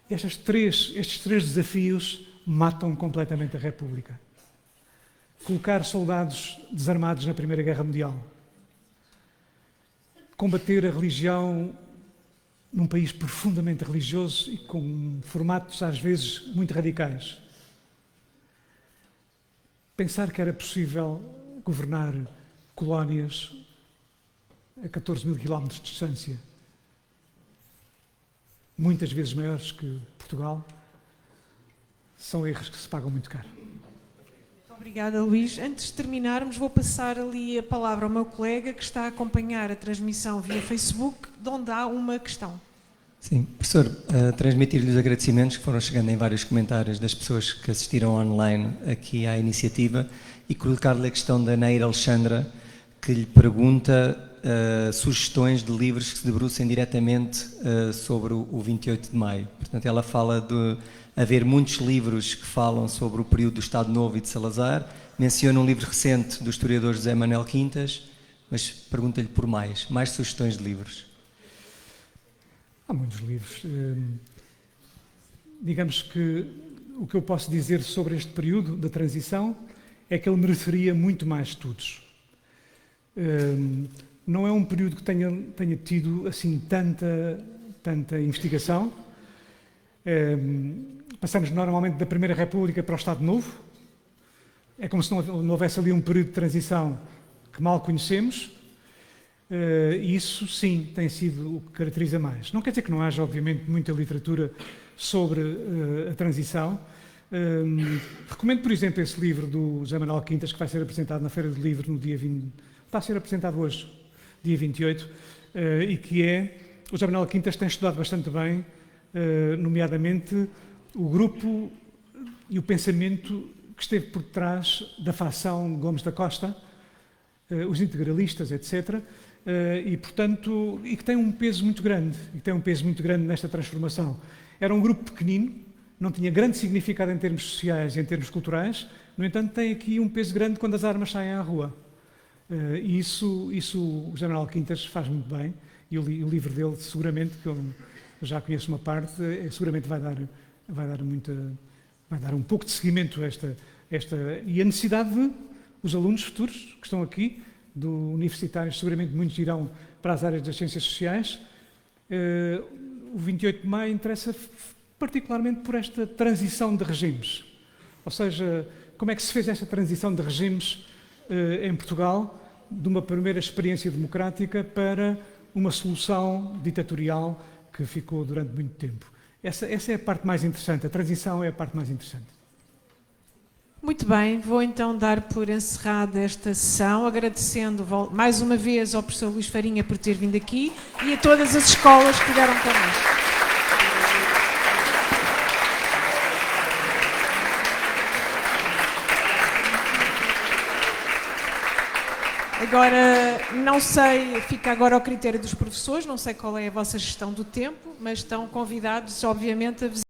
E estes três desafios matam completamente a República. Colocar soldados desarmados na Primeira Guerra Mundial. Combater a religião num país profundamente religioso e com formatos, às vezes, muito radicais. Pensar que era possível governar colónias a 14 mil quilómetros de distância, muitas vezes maiores que Portugal, são erros que se pagam muito caro. Obrigada, Luís. Antes de terminarmos, vou passar ali a palavra ao meu colega que está a acompanhar a transmissão via Facebook, de onde há uma questão. Sim, professor, transmitir-lhe os agradecimentos que foram chegando em vários comentários das pessoas que assistiram online aqui à iniciativa e colocar-lhe a questão da Neira Alexandra, que lhe pergunta sugestões de livros que se debrucem diretamente sobre o 28 de Maio. Portanto, ela fala de haver muitos livros que falam sobre o período do Estado Novo e de Salazar, menciona um livro recente do historiador José Manuel Quintas, mas pergunta-lhe por mais sugestões de livros. Há muitos livros. Digamos que o que eu posso dizer sobre este período da transição é que ele mereceria muito mais estudos. Não é um período que tenha tido assim tanta investigação. Passamos normalmente da Primeira República para o Estado Novo. É como se não houvesse ali um período de transição que mal conhecemos. E isso, sim, tem sido o que caracteriza mais. Não quer dizer que não haja, obviamente, muita literatura sobre a transição. Recomendo, por exemplo, esse livro do José Manuel Quintas, que vai ser apresentado na Feira do Livro no dia 20... Está a ser apresentado hoje, dia 28, e que é... O José Manuel Quintas tem estudado bastante bem, nomeadamente, o grupo e o pensamento que esteve por trás da facção Gomes da Costa, os integralistas, etc., e, portanto, e que tem um peso muito grande, nesta transformação. Era um grupo pequenino, não tinha grande significado em termos sociais e em termos culturais, no entanto, tem aqui um peso grande quando as armas saem à rua. E isso o General Quintas faz muito bem, e o livro dele, seguramente, que eu já conheço uma parte, seguramente vai dar um pouco de seguimento a esta e a necessidade de os alunos futuros que estão aqui, universitários, seguramente muitos irão para as áreas das ciências sociais. O 28 de Maio interessa particularmente por esta transição de regimes. Ou seja, como é que se fez esta transição de regimes em Portugal, de uma primeira experiência democrática para uma solução ditatorial que ficou durante muito tempo. Essa é a parte mais interessante, a transição é a parte mais interessante. Muito bem, vou então dar por encerrada esta sessão, agradecendo mais uma vez ao professor Luís Farinha por ter vindo aqui e a todas as escolas que deram connosco. Agora, não sei, fica agora ao critério dos professores, não sei qual é a vossa gestão do tempo, mas estão convidados, obviamente, a visitar.